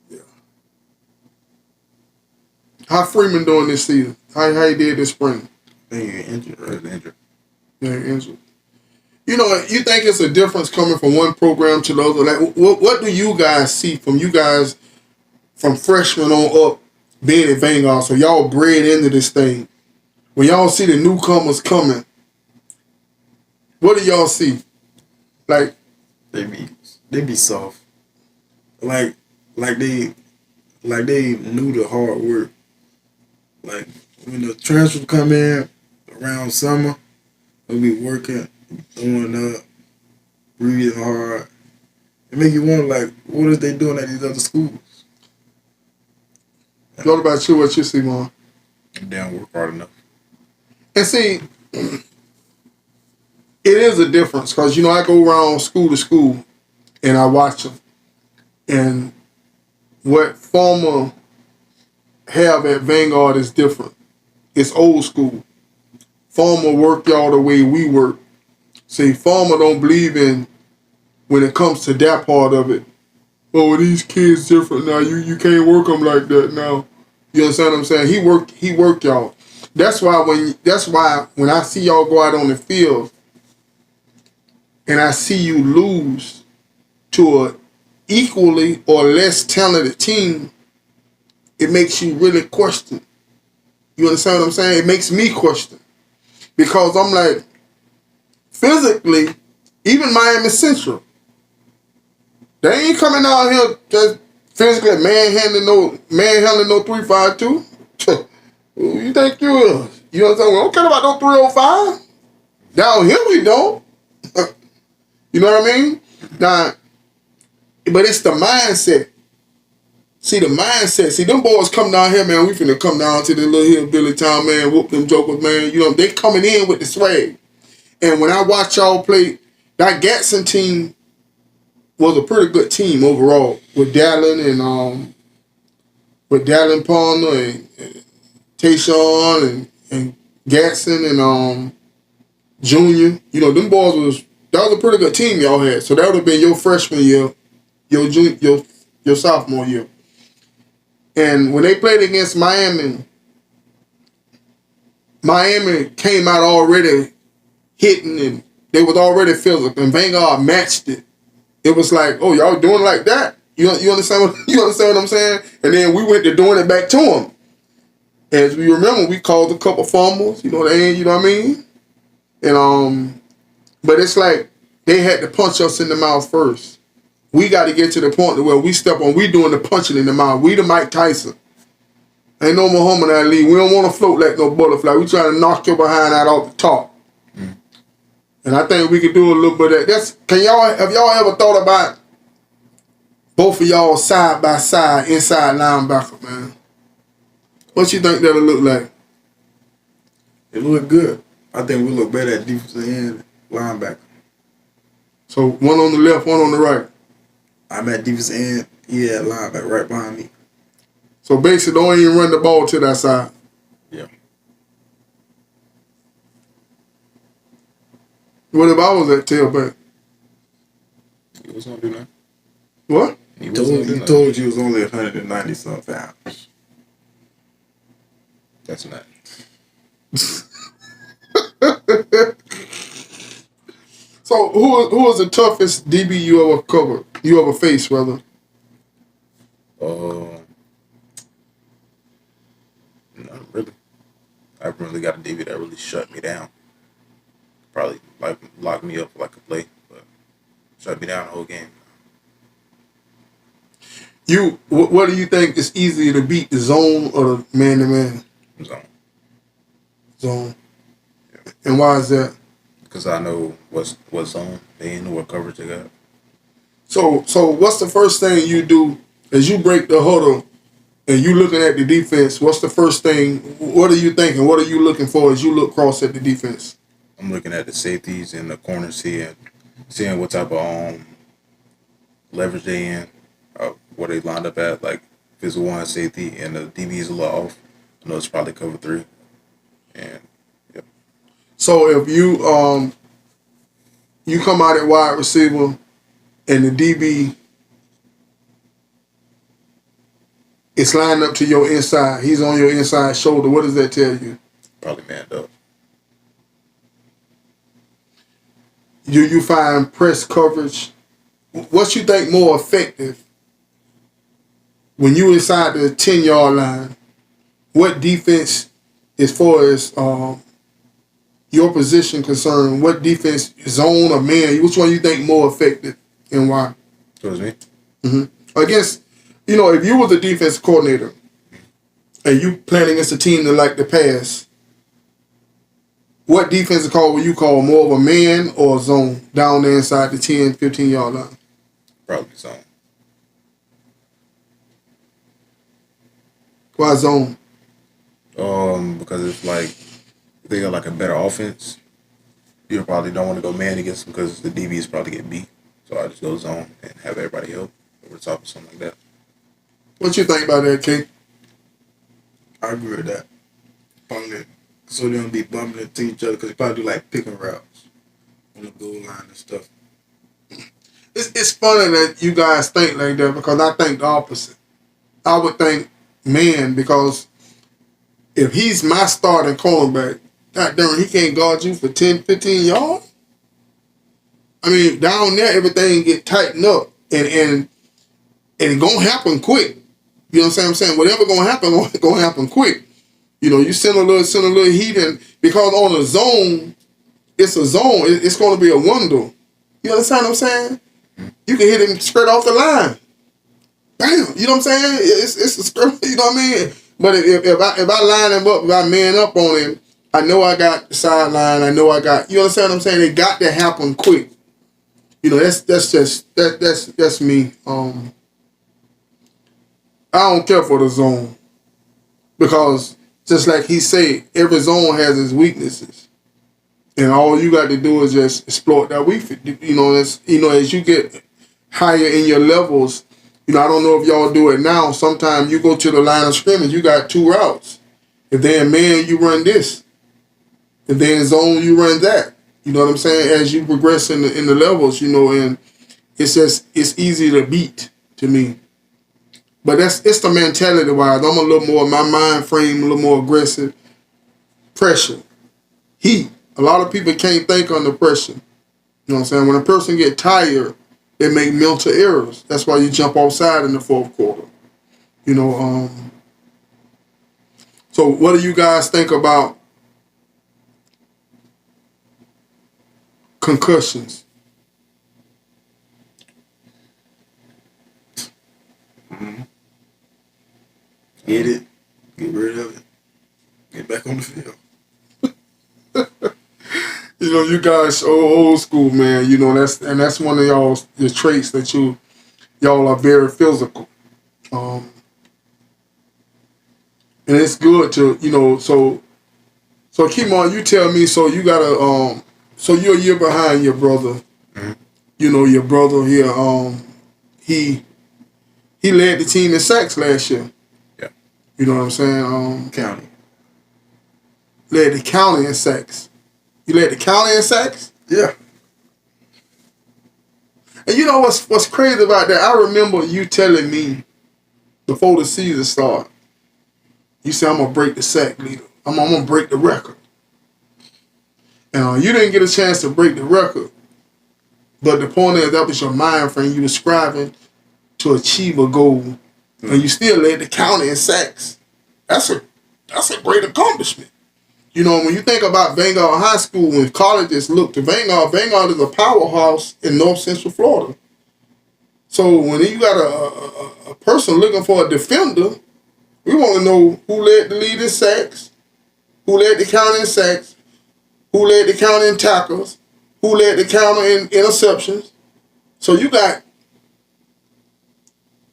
Yeah. How Freeman doing this season? How he did this spring? I think you're injured, right? Injured. Yeah, injured. You know, you think it's a difference coming from one program to the other? Like, what do you guys see from you guys from freshman on up being at Vanguard? So y'all bred into this thing. When y'all see the newcomers coming, what do y'all see? Like, They be soft. Like they knew the hard work. Like when the transfers come in around summer, they'll be working, throwing up, breathing hard. It make you wonder, like, what is they doing at these other schools? what about you? What you see, Mom? They don't work hard enough. And see, it is a difference because, you know, I go around school to school and I watch them. And what former have at Vanguard is different. It's old school. Former work y'all the way we work. See, former don't believe in when it comes to that part of it. Oh, these kids different now. You can't work them like that now. You understand what I'm saying? He worked y'all. That's why when I see y'all go out on the field and I see you lose to a equally or less talented team, it makes you really question. You understand what I'm saying? It makes me question. Because I'm like, physically, even Miami Central, they ain't coming out here just physically manhandling no 352. Who you think you is? You know what I'm saying? We don't care about no 305. Down here we don't. You know what I mean? Now, but it's the mindset. See, the mindset. See, them boys come down here, man. We finna come down to the little hillbilly town, man. Whoop them jokers, man. You know, they coming in with the swag. And when I watch y'all play, that Gatson team was a pretty good team overall with Dallin Palmer and Tayshawn and Gatson and Junior. You know, them boys that was a pretty good team y'all had. So that would have been your freshman year, your sophomore year. And when they played against Miami came out already hitting and they was already physical and Vanguard matched it. It was like, oh, y'all doing like that? You understand what I'm saying? And then we went to doing it back to them. As we remember, we called a couple fumbles, you know what I mean? And but it's like they had to punch us in the mouth first. We got to get to the point where we step on, we doing the punching in the mouth. We the Mike Tyson. Ain't no Muhammad Ali. We don't want to float like no butterfly. We trying to knock your behind out off the top. Mm. And I think we could do a little bit of that. Have y'all ever thought about both of y'all side by side inside linebacker, man? What you think that'll look like? It look good. I think we look better at defensive end linebacker. So one on the left, one on the right. I'm at defensive end. He at linebacker right behind me. So basically, don't even run the ball to that side. Yeah. What if I was at tailback? He was gonna do that. What? He told you it was only 190 something pounds. That's not. So who was the toughest DB you ever covered? You ever faced, rather? Not really. I haven't really got a DB that really shut me down. Probably like locked me up like a play, but shut me down the whole game. What do you think is easier to beat, the zone or the man-to-man? Zone. Yeah. And why is that? Because I know what zone they in, what coverage they got. So what's the first thing you do as you break the huddle and you looking at the defense? What's the first thing? What are you thinking? What are you looking for as you look across at the defense? I'm looking at the safeties and the corners, seeing what type of leverage they in, where they lined up at. Like if it's one safety and the DB is a little off, I know it's probably cover 3. And yeah. So if you come out at wide receiver and the DB is lined up to your inside, he's on your inside shoulder, what does that tell you? Probably manned up. You find press coverage. What you think more effective when you inside the 10-yard line? What defense, as far as your position concerned, what defense, zone or man, which one you think more effective and why? Towards me? Against, if you was a defense coordinator and you playing against a team that like to pass, what defensive call will you call, more of a man or a zone down there inside the 10, 15-yard line? Probably zone. Why zone? Because it's like they got like a better offense. You probably don't want to go man against them because the DBs probably get beat. So I just go zone and have everybody help over the top or something like that. What you think about that, King? I agree with that. Probably, so they don't be bumping into each other because they probably do like picking routes on the goal line and stuff. It's funny that you guys think like that because I think the opposite. I would think man because if he's my starting cornerback, goddamn, he can't guard you for 10, 15 yards. I mean, down there, everything get tightened up and it gonna happen quick. You know what I'm saying? Whatever gonna happen quick. You send a little heat in because on a zone, it's a zone. It's gonna be a window. You understand what I'm saying? You can hit him straight off the line. Bam. You know what I'm saying? It's a straight. You know what I mean? But if I line him up, if I man up on him, I know I got the sideline. I know I got. You understand what I'm saying? It got to happen quick. That's me. I don't care for the zone because just like he said, every zone has its weaknesses, and all you got to do is just exploit that weakness. As you get higher in your levels. I don't know if y'all do it now. Sometimes you go to the line of scrimmage, you got two routes. If they're in man, you run this. If they're in zone, you run that. You know what I'm saying? As you progress in the levels, and it's easy to beat to me. But it's the mentality wise. I'm a little more, my mind frame, a little more aggressive. Pressure. Heat. A lot of people can't think under pressure. You know what I'm saying? When a person get tired, they make mental errors. That's why you jump outside in the fourth quarter. So what do you guys think about concussions? Get it, get rid of it, get back on the field. You guys old school, man. That's one of your traits that y'all are very physical. And it's good to, so Kemohn, you tell me, so you gotta so you're a year behind your brother. Mm-hmm. Your brother here, he led the team in sacks last year. Yeah. You know what I'm saying? County. Led the county in sacks. You led the county in sacks? Yeah. And you know what's crazy about that? I remember you telling me before the season started, you said, I'm going to break the sack leader. I'm going to break the record. And you didn't get a chance to break the record. But the point is, that was your mind frame. You were striving to achieve a goal. Mm-hmm. And you still led the county in sacks. That's a great accomplishment. When you think about Vanguard High School, when colleges look to Vanguard is a powerhouse in North Central Florida. So when you got a person looking for a defender, we want to know who led the lead in sacks, who led the county in sacks, who led the county in tackles, who led the county in interceptions. So you got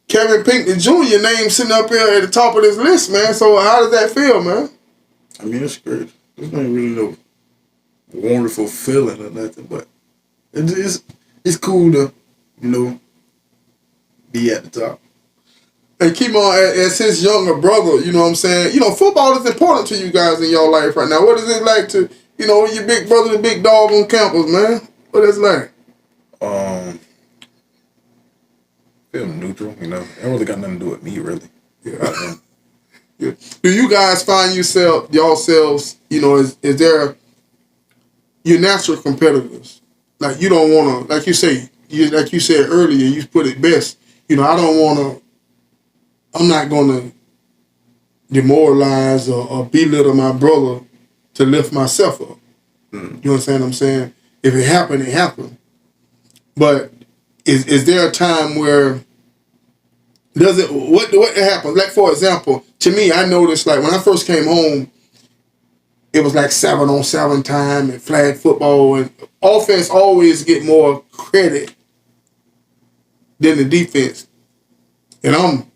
Kelvin Pinkney Jr. name sitting up here at the top of this list, man. So how does that feel, man? I mean, it's great. It's not really no wonderful feeling or nothing, but it's cool to, be at the top. And Kemohn, as his younger brother, you know what I'm saying? Football is important to you guys in your life right now. What is it like to You know, your big brother, the big dog on campus, man. What that's like? Feel neutral, you know. It really got nothing to do with me, really. Yeah. Yeah. Do you guys find yourselves, you know, is there, you're natural competitors? Like you don't want to, like you say, like you said earlier, you put it best. You know, I'm not going to demoralize or belittle my brother to lift myself up. You understand what I'm saying? If it happened, it happened. But is there a time where what happens? Like for example, to me, I noticed like when I first came home, it was like 7-on-7 time and flag football, and offense always get more credit than the defense. And I'm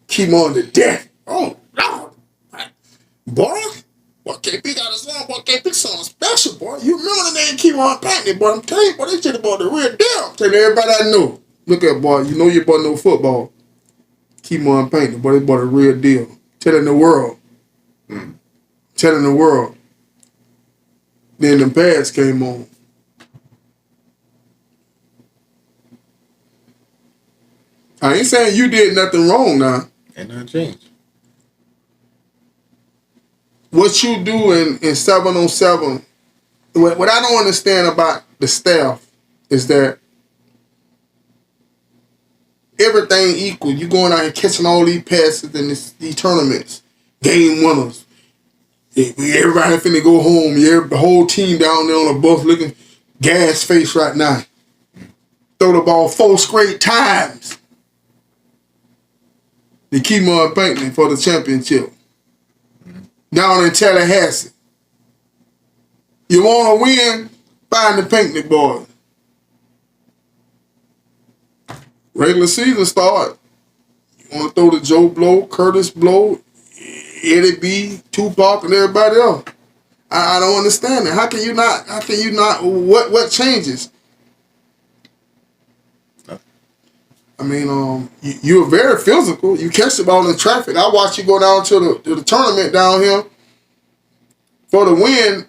Kemohn to death. Oh Lord, boy, KP got his own. Boy, KP something special, boy. You remember the name Kemohn Pinkney, boy? I'm telling you, boy, they shit about the real deal. I'm telling everybody I know. Look at boy, you know your boy know football. Kemohn Pinkney, boy, they bought a real deal. Telling the world. Telling the world. Then the pads came on. I ain't saying you did nothing wrong now. Ain't nothing changed. What you do in 7-on-7, what I don't understand about the staff is that everything equal. You going out and catching all these passes in these tournaments, game winners. Everybody finna go home. The whole team down there on the bus looking gas face right now. Throw the ball 4 straight times. The Kemohn Pinkney for the championship. Down in Tallahassee. You want to win? Find the Pinkney boys. Regular season start. You want to throw the Joe Blow, Curtis Blow, Eddie B, Tupac, and everybody else. I don't understand that. How can you not? What changes? I mean, you're very physical. You catch the ball in traffic. I watch you go down to the tournament down here for the win.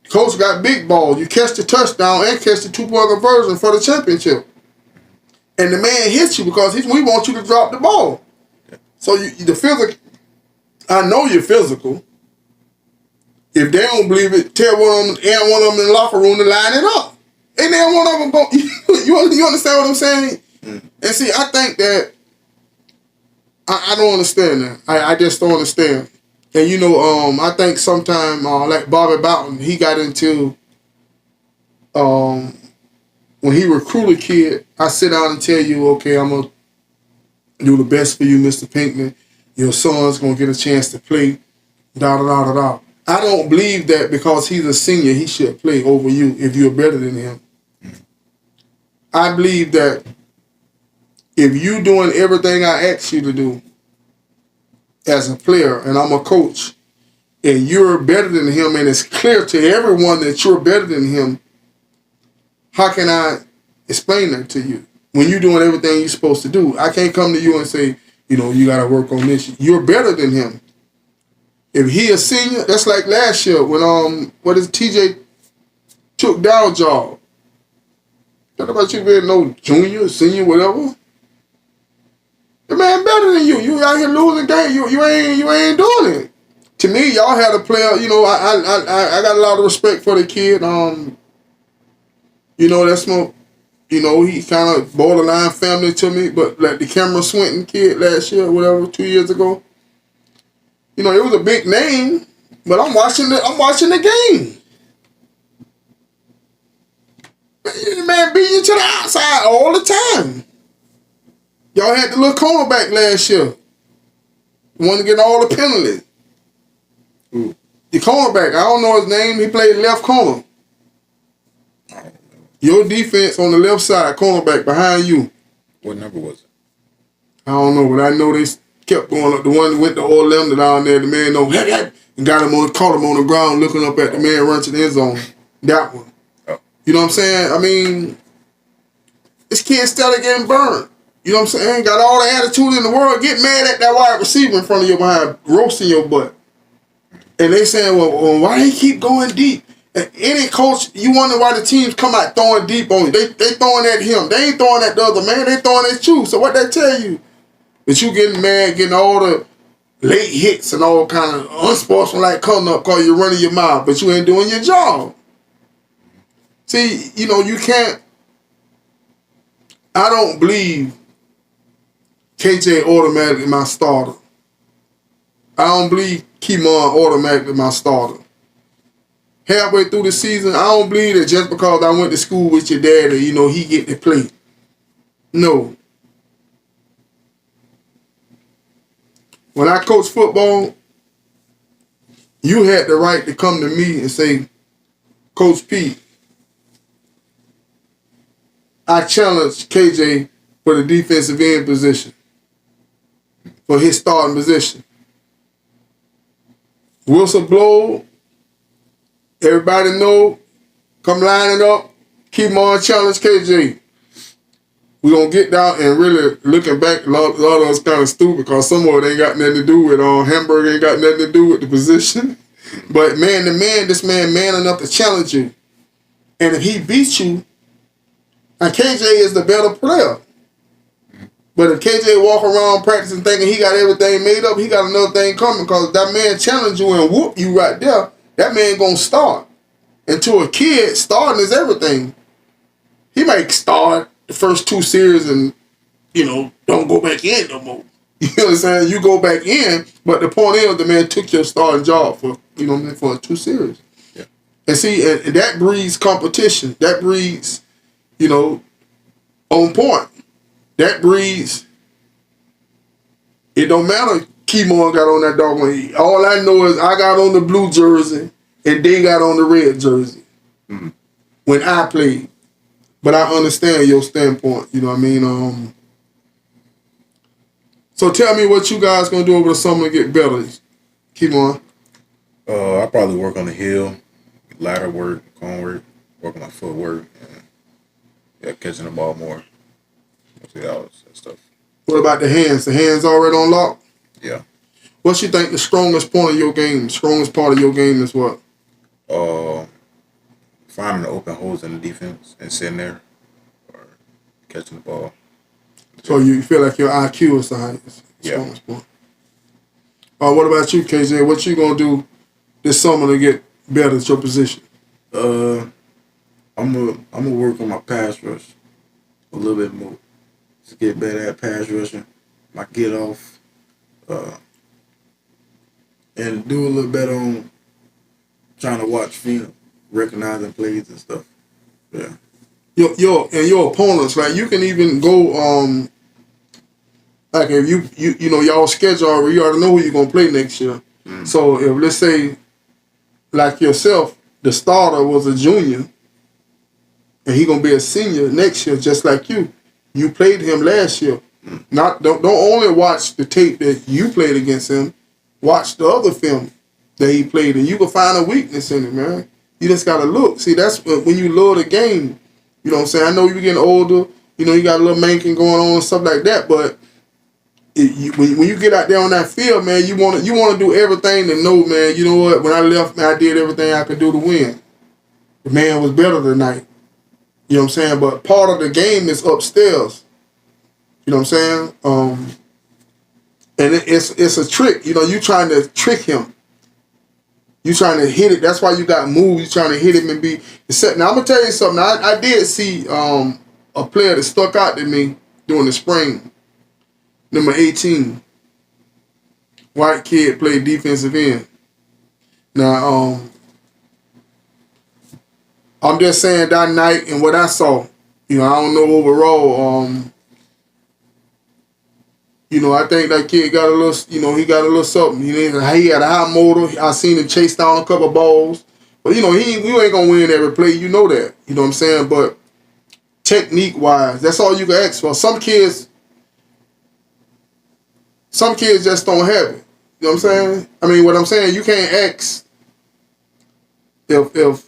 Coach got big ball. You catch the touchdown and catch the 2-point conversion for the championship. And the man hits you because we want you to drop the ball. So the physical, I know you're physical. If they don't believe it, tell one of them in the locker room to line it up. And then one of them go, you understand what I'm saying? And see, I think that I don't understand that. I just don't understand. And you know, I think sometime like Bobby Bowden, he got into when he recruited a kid, I sit down and tell you, okay, I'm gonna do the best for you, Mr. Pinkney. Your son's gonna get a chance to play. Da da da da da. I don't believe that because he's a senior, he should play over you if you're better than him. I believe that if you doing everything I ask you to do as a player, and I'm a coach, and you're better than him, and it's clear to everyone that you're better than him, how can I explain that to you? When you're doing everything you're supposed to do, I can't come to you and say, you know, you got to work on this. You're better than him. If he a senior, that's like last year when TJ took Dow's job. Talk about you being no junior, senior, whatever. The man better than you. You out here losing games. You ain't doing it. To me, y'all had a player. You know, I got a lot of respect for the kid. You know, that's no. You know, he kind of borderline family to me. But like the Cameron Swinton kid last year, whatever, 2 years ago. You know, it was a big name, but I'm watching the game. The man beat you to the outside all the time. Y'all had the little cornerback last year. The one to get all the penalties. Ooh. The cornerback, I don't know his name. He played left corner. Your defense on the left side, cornerback behind you. What number was it? I don't know, but I know they kept going up. The one that went to Orlando down there, the man and caught him on the ground looking up at the man run to the end zone. That one. Oh. You know what I'm saying? I mean, this kid started getting burned. You know what I'm saying? Got all the attitude in the world. Get mad at that wide receiver in front of your behind, roasting your butt. And they saying, well, why he keep going deep? And any coach, you wonder why the teams come out throwing deep on you. They throwing at him. They ain't throwing at the other man. They throwing at you. So what that tell you? That you getting mad, getting all the late hits and all kind of unsportsmanlike coming up because you're running your mouth, but you ain't doing your job. See, you know, you can't. I don't believe KJ automatically my starter. I don't believe Kemohn automatically my starter. Halfway through the season, I don't believe that just because I went to school with your daddy, you know, he get to play. No. When I coached football, you had the right to come to me and say, Coach P, I challenged KJ for the defensive end position, for his starting position. Whistle blow, everybody know, come line it up, Kemohn challenge KJ. We're going to get down and really, looking back, a lot of us kind of stupid because some of it ain't got nothing to do with, Hamburg ain't got nothing to do with the position. But man to man, this man enough to challenge you. And if he beats you, and KJ is the better player. But if KJ walk around practicing thinking he got everything made up, he got another thing coming because that man challenge you and whoop you right there, that man going to start. And to a kid, starting is everything. He might start the first 2 series and, you know, don't go back in no more. You know what I'm saying? You go back in, but the point is the man took your starting job for, you know, for 2 series. Yeah. And see, and that breeds competition. That breeds, you know, on point. That breeds, it don't matter Kemohn got on that dog one. All I know is I got on the blue jersey and they got on the red jersey when I played. But I understand your standpoint, you know what I mean? So tell me what you guys gonna do over the summer to get better. Kemohn. I probably work on the hill, ladder work, cone work, work on my footwork, and yeah, catching the ball more. Mostly all that stuff. What about the hands? The hands already on lock? Yeah. What you think the strongest point of your game, strongest part of your game is what? Finding the open holes in the defense and sitting there or catching the ball. So you feel like your IQ is the highest, strongest point. What about you, KJ? What you gonna do this summer to get better at your position? I'm gonna work on my pass rush a little bit more to get better at pass rushing, my get off, and do a little better on trying to watch film, recognizing plays and stuff. Yeah. Your opponents, like you can even go like if you know y'all schedule already, you already know who you're gonna play next year. So if let's say like yourself, the starter was a junior and he gonna be a senior next year just like you. You played him last year. Don't only watch the tape that you played against him, watch the other film that he played and you can find a weakness in it, man. You just gotta look. See, that's when you love the game. You know what I'm saying? I know you're getting older. You know, you got a little manking going on and stuff like that. But when you get out there on that field, man, you want to do everything to know, man. You know what? When I left, man, I did everything I could do to win. The man was better tonight. You know what I'm saying? But part of the game is upstairs. You know what I'm saying? And it's a trick. You know, you trying to trick him. You trying to hit it. That's why you got moves. You trying to hit him and be set. Now I'm gonna tell you something. I did see a player that stuck out to me during the spring. Number 18, white kid, played defensive end. Now I'm just saying that night and what I saw. You know, I don't know overall. You know, I think that kid got a little, you know, he got a little something. He had a high motor. I seen him chase down a couple balls. But, you know, you ain't going to win every play. You know that. You know what I'm saying? But technique-wise, that's all you can ask for. Some kids just don't have it. You know what I'm saying? I mean, what I'm saying, you can't ask if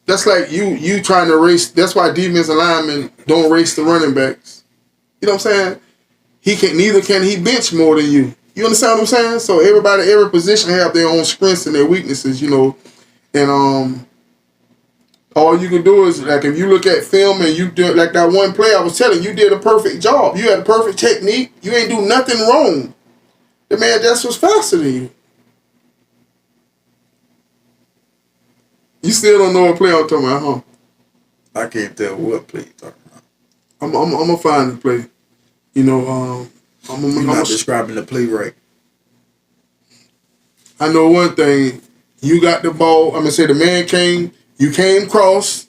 that's like you trying to race. That's why defensive linemen don't race the running backs. You know what I'm saying? Neither can he bench more than you. You understand what I'm saying? So every position have their own strengths and their weaknesses, you know. And all you can do is, like, if you look at film and you do, like that one play I was telling you, did a perfect job. You had a perfect technique. You ain't do nothing wrong. The man just was faster than you. You still don't know what play I'm talking about, huh? I can't tell what play you're talking about. I'm gonna find the play. You know, You're not describing the play right. I know one thing. You got the ball. I'm gonna say the man came. You came cross.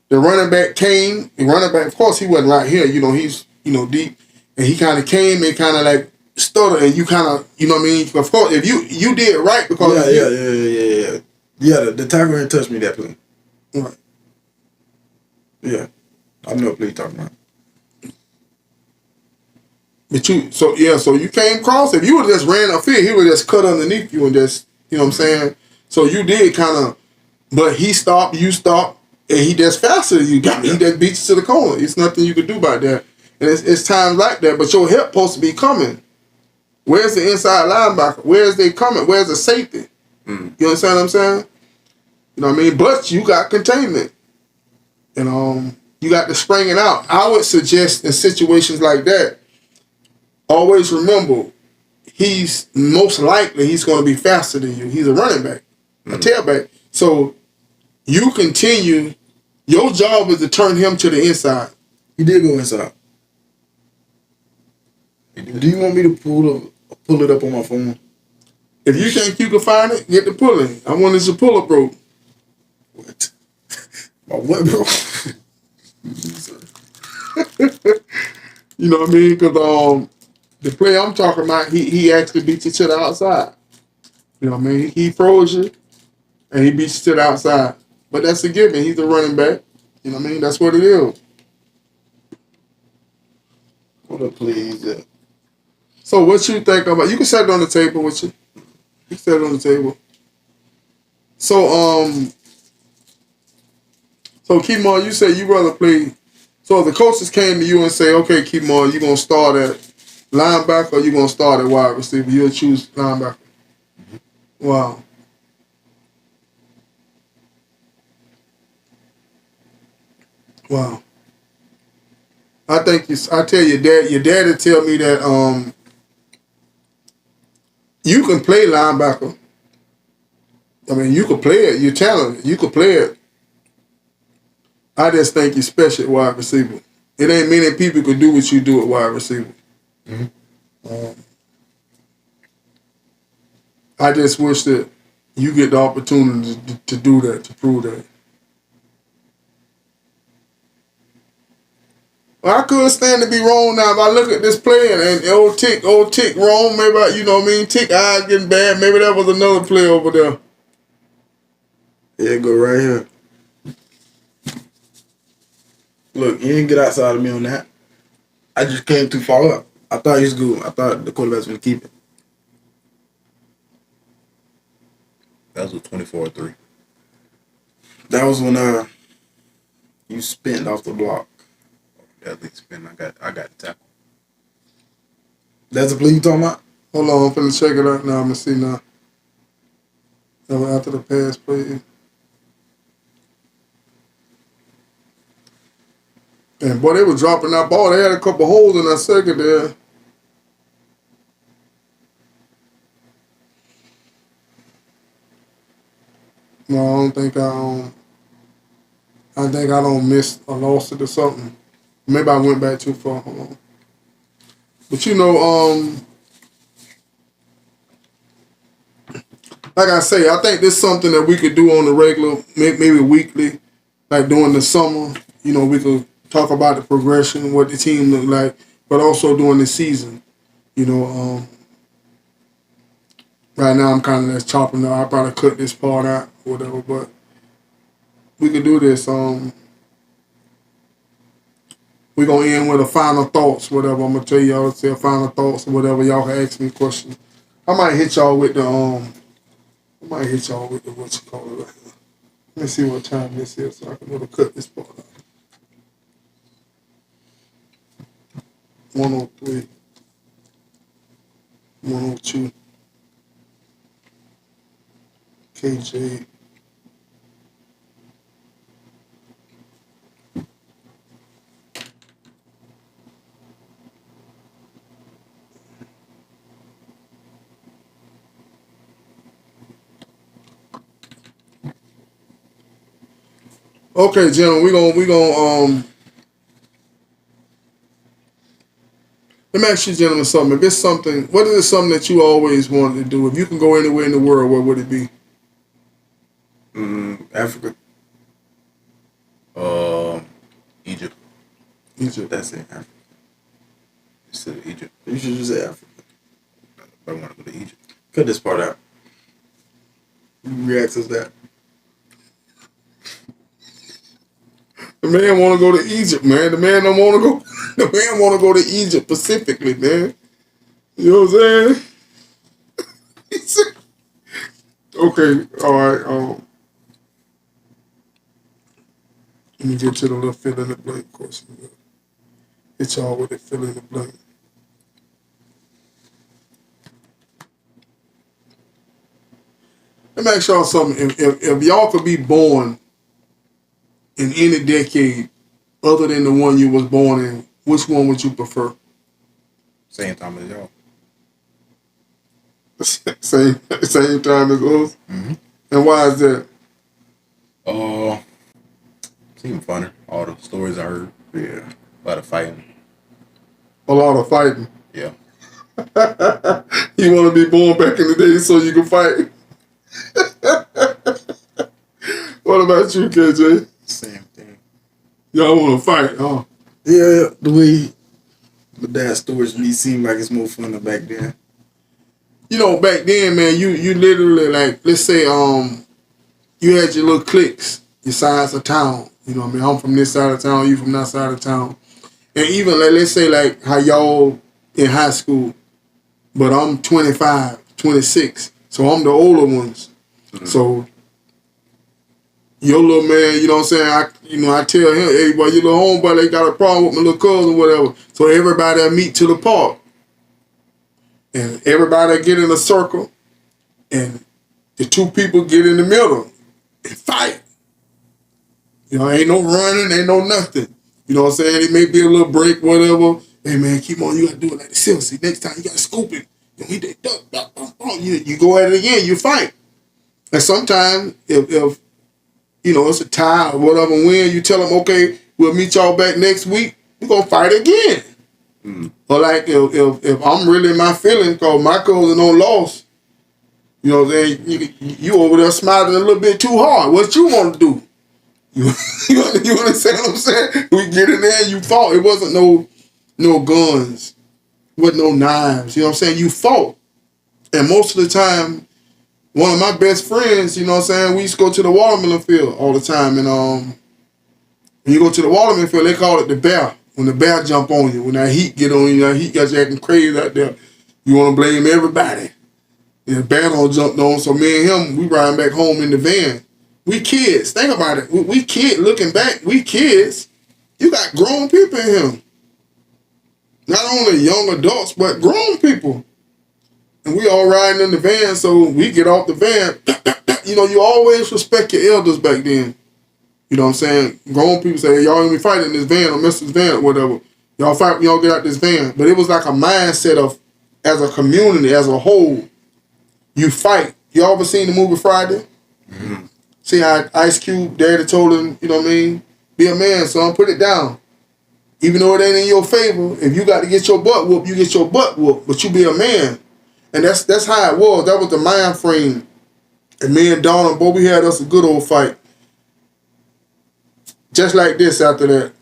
The running back came. The running back, of course, he wasn't right here. You know, he's deep, and he kind of came and kind of like stuttered, and you kind of, you know what I mean. Of course, if you did right because Yeah, the tackle ain't touched me that play. Right. Yeah, I know what play you're talking about. But so you came cross. If you would just ran upfield, he would just cut underneath you and just, you know what I'm saying. So you did kind of, but he stopped, you stopped, and he just faster than you. He just beat you to the corner. It's nothing you could do about that. And it's times like that. But your help supposed to be coming. Where's the inside linebacker? Where's they coming? Where's the safety? Mm. You understand what I'm saying? You know what I mean? But you got containment. And you got to spring it out. I would suggest in situations like that, always remember, he's most likely he's going to be faster than you. He's a running back, a tailback. So you continue. Your job is to turn him to the inside. He did go inside. Do you want me to pull it up on my phone? If you think you can find it, get the pulling. I want his pull-up rope. What? My what, bro? You know what I mean? Because the play I'm talking about, he actually beat you to the outside. You know what I mean? He froze you, and he beat you to the outside. But that's a given. He's a running back. You know what I mean? That's what it is. What up, please? Yeah. So what you think about? You can set it on the table with you. You can set it on the table. So Kemohn, you said you rather play. So if the coaches came to you and say, okay, Kemohn, you gonna start at linebacker or you gonna start at wide receiver? You'll choose linebacker. Mm-hmm. Wow. Wow. I think I tell your dad will tell me that you can play linebacker. I mean, you can play it. You're talented. You can play it. I just think you're special at wide receiver. It ain't many people could do what you do at wide receiver. Mm-hmm. I just wish that you get the opportunity to do that, to prove that. Well, I could stand to be wrong now if I look at this play and old tick wrong. Maybe, you know what I mean? Tick eyes getting bad. Maybe that was another play over there. Yeah, go right here. Look, you didn't get outside of me on that. I just came too far up. I thought he was good. I thought the quarterback was going to keep it. That was a 24-3. That was when you spent off the block. Definitely spin. I got the tackle. That's the play you talking about? Hold on, I'm finna check it out now. I'm gonna see now. After the pass play. And boy, they were dropping that ball. They had a couple holes in that second there. No, I don't think I think I don't miss or lost it or something. Maybe I went back too far. Hold on. But you know, like I say, I think this is something that we could do on the regular, maybe weekly, like during the summer. You know, we could talk about the progression, what the team look like, but also during the season. You know, right now I'm kind of just chopping up. I probably cut this part out or whatever, but we could do this. We're going to end with a final thoughts, whatever. I'm going to tell y'all to say a final thoughts or whatever. Y'all can ask me questions. I might hit y'all with the, what you call it right now. Let me see what time this is so I can go to cut this part out. 103. 102. KJ. Okay, gentlemen, we gonna let me ask you gentlemen something. If it's something, what is it something that you always wanted to do? If you can go anywhere in the world, where would it be? Africa. Egypt. Egypt. That's it. Africa. Instead of Egypt. You should just say Africa. I want to go to Egypt. Cut this part out. You react as that. The man want to go to Egypt, man. The man don't want to go. The man want to go to Egypt specifically, man. You know what I'm saying? He said- okay, all right. Let me get to the little fill in the blank question. Hit y'all with it, fill in the blank. Let me ask y'all something. If y'all could be born in any decade other than the one you was born in, which one would you prefer? Same time as y'all. Same time as us? Mm-hmm. And why is that? Seemed funner. All the stories I heard. Yeah. A lot of fighting. A lot of fighting. Yeah. You want to be born back in the day so you can fight? What about you, KJ? Same thing. Y'all want to fight, huh? Yeah, the way the dad stories me seem like it's more fun than back then. You know, back then, man, you literally, like, let's say, you had your little cliques, your sides of town. You know what I mean? I'm from this side of town, you from that side of town. And even, like, let's say, like, how y'all in high school, but I'm 25, 26, so I'm the older ones. Mm-hmm. So, your little man, you know what I'm saying? I tell him, hey, boy, your little homeboy, they got a problem with my little cousin or whatever. So everybody meet to the park. And everybody get in a circle. And the two people get in the middle and fight. You know, ain't no running, ain't no nothing. You know what I'm saying? It may be a little break, whatever. Hey, man, keep on. You got to do it like the Silsey. Next time, you got to scoop it. You go at it again, you fight. And sometimes, if you know, it's a tie or whatever, win, you tell them, okay, we'll meet y'all back next week. We're going to fight again. Mm. Or like, if I'm really in my feelings, because my cousin don't lost, you know what I'm saying? You over there smiling a little bit too hard. What you want to do? You understand what I'm saying? We get in there and you fought. It wasn't no guns. It wasn't no knives. You know what I'm saying? You fought. And most of the time, one of my best friends, you know what I'm saying, we used to go to the watermelon field all the time. And when you go to the watermelon field, they call it the bear. When the bear jump on you, when that heat get on you, that heat got you acting crazy out there, you want to blame everybody. And the bear don't jump on, so me and him, we riding back home in the van. We kids. Think about it. We kids, looking back, we kids. You got grown people in here. Not only young adults, but grown people. And we all riding in the van, so we get off the van. You know, you always respect your elders back then. You know what I'm saying? Grown people say, hey, y'all ain't be fighting in this van or miss this van or whatever. Y'all fight when y'all get out this van. But it was like a mindset of, as a community, as a whole, you fight. You ever seen the movie Friday? Mm-hmm. See how Ice Cube, daddy told him, you know what I mean? Be a man, son, put it down. Even though it ain't in your favor, if you got to get your butt whooped, you get your butt whooped, but you be a man. And that's how it was. That was the mind frame. And me and Donna, boy, we had us a good old fight. Just like this after that.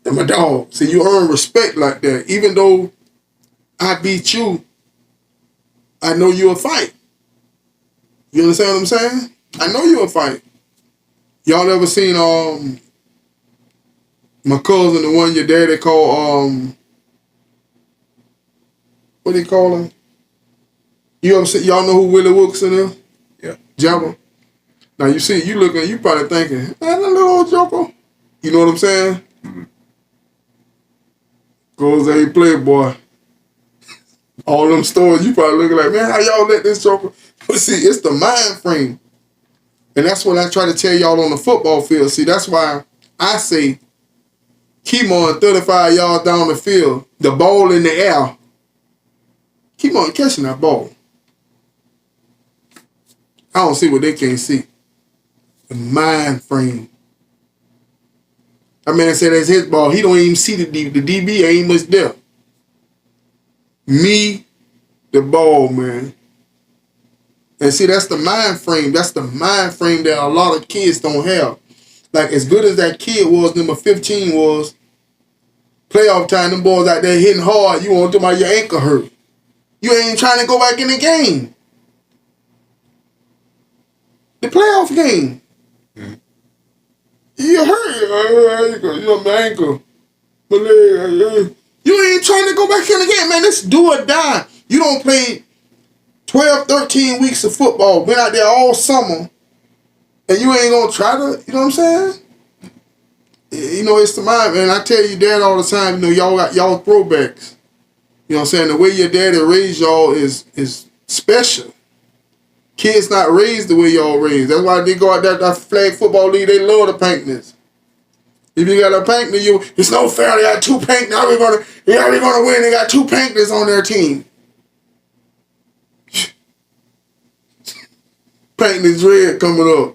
And my dog, see, you earn respect like that. Even though I beat you, I know you'll fight. You understand what I'm saying? I know you'll fight. Y'all ever seen my cousin, the one your daddy called what do you call him? You ever see, y'all know who Willie Wilkerson is? Yeah. Jabba. Now you see, you looking, you probably thinking, man, that little old joker. You know what I'm saying? Mm-hmm. Goes a playboy. All them stories, you probably looking like, man, how y'all let this joker? But see, it's the mind frame. And that's what I try to tell y'all on the football field. See, that's why I say Kemohn 35 yards down the field, the ball in the air. Kemohn catching that ball. I don't see what they can't see. The mind frame. That man said that's his ball. He don't even see the DB. The DB ain't much there. Me, the ball, man. And see, that's the mind frame. That's the mind frame that a lot of kids don't have. Like, as good as that kid was, number 15 was, playoff time, them boys out there hitting hard, you want to talk about your ankle hurt. You ain't trying to go back in the game. The playoff game. Mm-hmm. You hurt. You know, my ankle. My leg. You ain't trying to go back in the game, man. It's do or die. You don't play 12, 13 weeks of football, been out there all summer, and you ain't going to try to, you know what I'm saying? You know, it's the mind, man. I tell you dad all the time, you know, y'all got y'all throwbacks. You know what I'm saying? The way your daddy raised y'all is special. Kids not raised the way y'all raised. That's why they go out there, that flag football league, they love the Pinkneys. If you got a Pinkney, it's no fair. They got 2 Pinkneys. How we gonna win? They got 2 Pinkneys on their team. Pinkney's red coming up.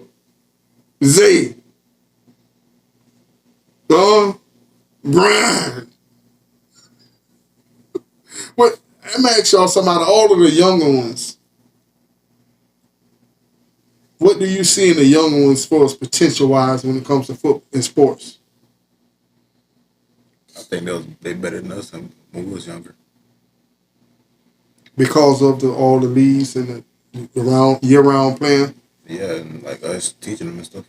Zay. Brian. What? Let me ask y'all something. Out of all of the younger ones, what do you see in the younger ones for as potential-wise when it comes to football and sports? I think they better than us when we was younger. Because of all the leagues and the year-round playing? Yeah, and like us teaching them and stuff.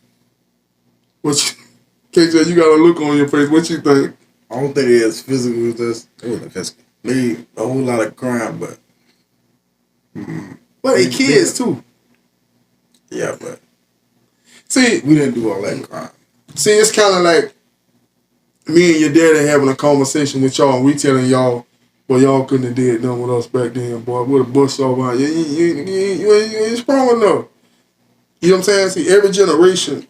KJ, you got a look on your face. What you think? I don't think it's physical as us. It wasn't physical. Maybe a whole lot of crime, but. But they kids, too. Yeah, but. See, we didn't do all that crime. See, it's kind of like me and your daddy having a conversation with y'all, and we telling y'all, well, y'all couldn't have did nothing with us back then, boy. We'd have busted all behind you. You ain't strong enough. You know what I'm saying? See, every generation,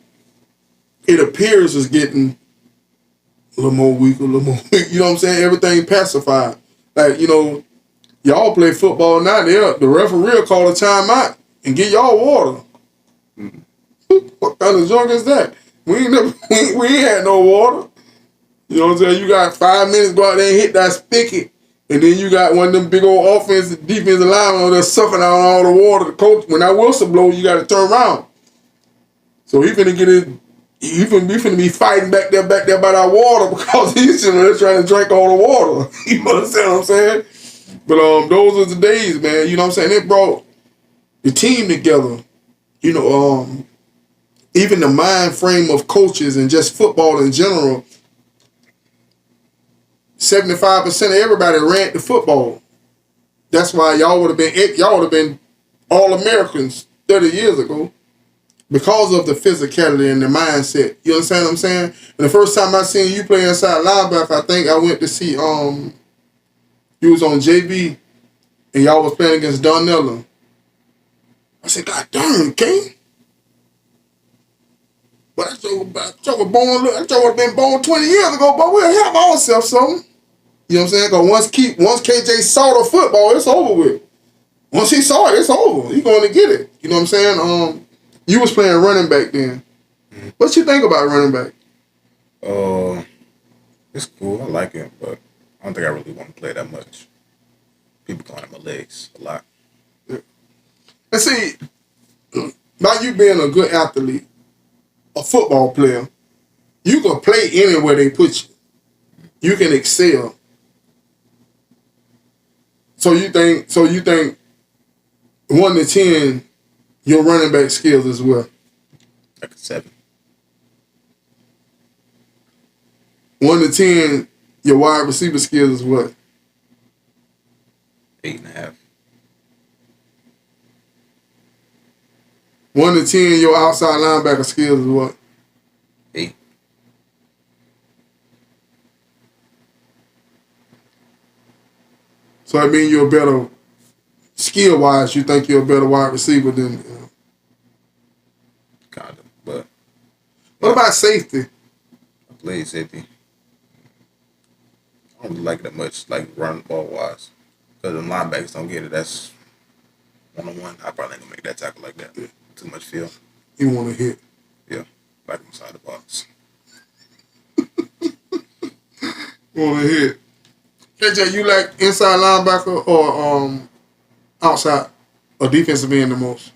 it appears is getting a little more weak, You know what I'm saying? Everything pacified. Like, you know, y'all play football now. The referee will call a timeout and get y'all water. What kind of junk is that? We ain't had no water. You know what I'm saying? You got 5 minutes, go out there and hit that spigot. And then you got one of them big old offensive, defensive linemen that's sucking out all the water. The coach, when that whistle blow, you got to turn around. So he finna get it. We finna be fighting back there by that water because he's trying to drink all the water. You understand what I'm saying? But those are the days, man. You know what I'm saying? It brought the team together. You know, even the mind frame of coaches and just football in general. 75% of everybody ran the football. That's why y'all would have been All-Americans 30 years ago because of the physicality and the mindset. You understand what I'm saying? And the first time I seen you play inside linebacker, I think I went to see you was on JV and y'all was playing against Donnella. I said, God darn, King. But that joke would have been born 20 years ago, but we'll have ourselves something. You know what I'm saying? Because once KJ saw the football, it's over with. Once he saw it, it's over. He's going to get it. You know what I'm saying? You was playing running back then. Mm-hmm. What you think about running back? It's cool. I like it, but I don't think I really want to play that much. People going at my legs a lot. Yeah. And see, by you being a good athlete, a football player, you can play anywhere they put you. You can excel. So you think 1 to 10, your running back skills as well? Like a 7. 1 to 10, your wide receiver skills is what? 8.5. 1 to 10, your outside linebacker skills is what? 8. So So I mean you're a better skill wise. You think you're a better wide receiver than. Kind of, but What about safety? I played safety. I don't really like it that much, like running ball wise, because the linebackers don't get it. That's 1-on-1. I probably ain't gonna make that tackle like that. Too much feel. You want to hit. Yeah, like inside the box. You want to hit. KJ, you like inside linebacker or outside or defensive end the most?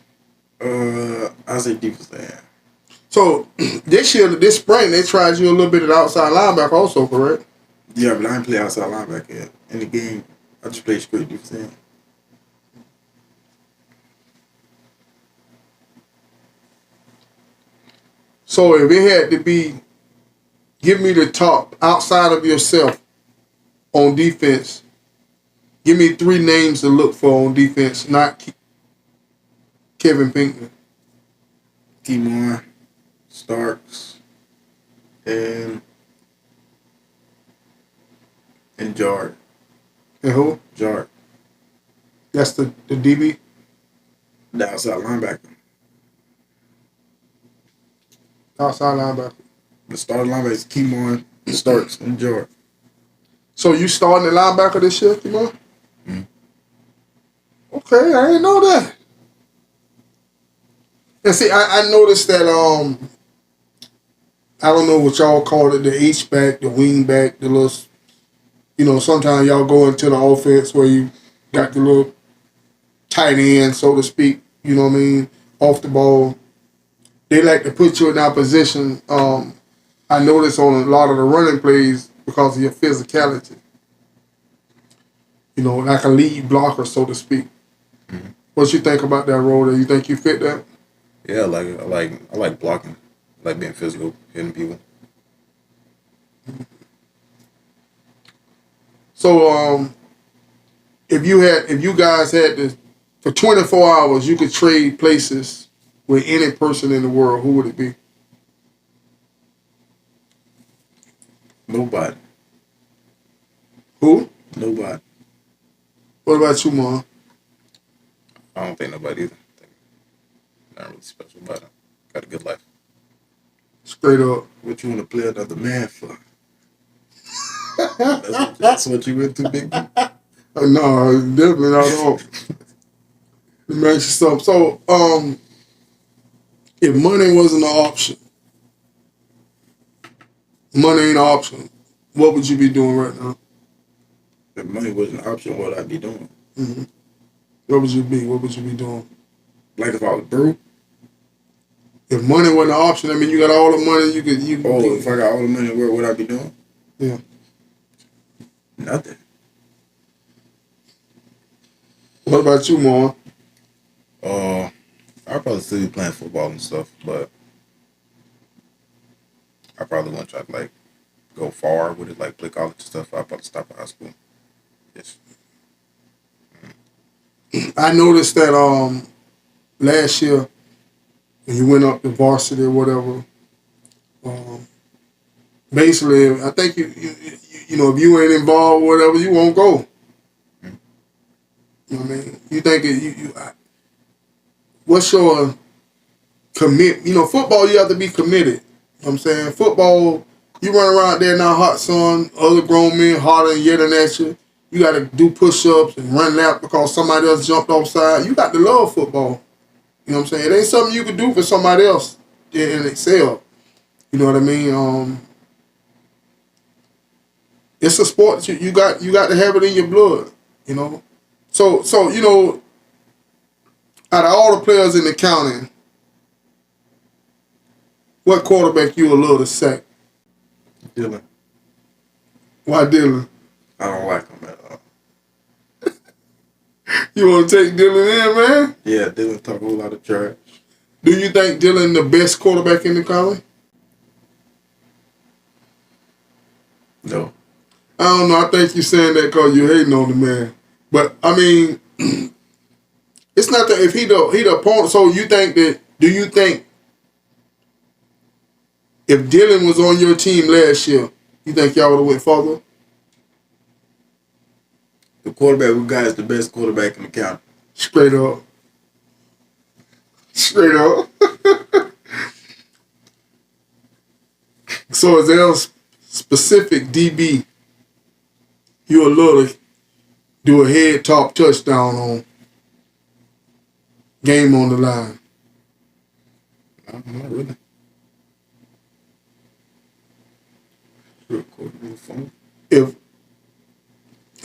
I say defense end. So this spring, they tried you a little bit at outside linebacker also, correct? Yeah, but I ain't play outside linebacker yet. In the game, I just play straight defense end. So if it had to be, give me the top outside of yourself on defense. Give me 3 names to look for on defense, not Kelvin Pinkney. Kemohn, Starks, and Jard. And who? Jard. That's the DB. The outside linebacker. Outside linebacker. The starting linebacker is Kemohn, Starks, and Jard. So you starting the linebacker this year, Kimon? Mm-hmm. Okay, I didn't know that. And see, I noticed that I don't know what y'all call it, the H-back, the wing back, the little, sometimes y'all go into the offense where you got the little tight end, so to speak, you know what I mean, off the ball. They like to put you in that position. I noticed on a lot of the running plays because of your physicality. Like a lead blocker, so to speak. Mm-hmm. What you think about that role there? You think you fit that? Yeah, I like blocking. I like being physical, hitting people. So if you guys had to, for 24 hours, you could trade places with any person in the world, who would it be? Nobody. Who? Nobody. What about you, Mom? I don't think nobody either. I think nothing really special about it. Got a good life. Straight up. What you want to play another man for? That's what you went to, Big B? No, definitely not at all. Let me ask you something. So, if money wasn't an option, money ain't an option, what would you be doing right now? If money wasn't an option, what I'd be doing? Mm-hmm. What would you be? What would you be doing? Like if I was broke? If money wasn't an option, I mean, you got all the money you could. If I got all the money, what would I be doing? Yeah. Nothing. What about you, Mom? I'd probably still be playing football and stuff, but I probably wouldn't try to go far with it, like play college and stuff. I'd probably stop at high school. Yes. I noticed that last year when you went up to varsity or whatever, basically I think you if you ain't involved or whatever, you won't go. Mm-hmm. You know what I mean? You think what's your commit? Football you have to be committed. You know what I'm saying? Football, you run around there now, hot sun, other grown men hollering, yelling at you. You got to do push-ups and run laps because somebody else jumped offside. You got to love football. You know what I'm saying? It ain't something you can do for somebody else and excel. You know what I mean? It's a sport. You got to have it in your blood. So out of all the players in the county, what quarterback you would love to sack? Dylan. Why Dylan? I don't like him at all. You want to take Dylan in, man? Yeah, Dylan talk a whole lot of trash. Do you think Dylan the best quarterback in the county? No. I don't know. I think you're saying that because you're hating on the man. But, I mean, it's not that if he the opponent. So do you think if Dylan was on your team last year, you think y'all would have went further? The quarterback we got is the best quarterback in the county. Straight up. Straight up. So is there a specific DB you would love to do a head top touchdown on? Game on the line. No, not really. Real quick, real phone. If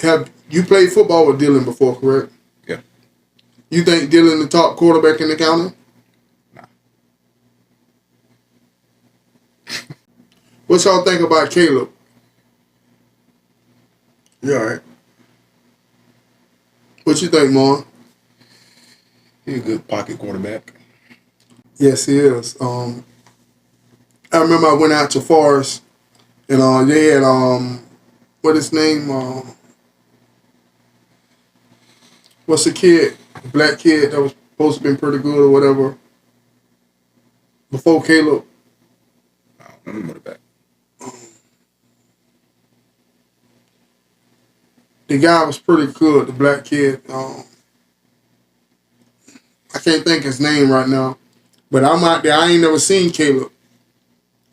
have you played football with Dylan before, correct? Yeah. You think Dylan the top quarterback in the county? Nah. What y'all think about Caleb? Yeah, all right. What you think, Mark? He's a good pocket quarterback. Yes, he is. I remember I went out to Forest and they had what his name? What's the kid? The black kid that was supposed to be pretty good or whatever. Before Caleb. I don't remember the back. The guy was pretty good, the black kid. I can't think his name right now. But I'm out there. I ain't never seen Caleb.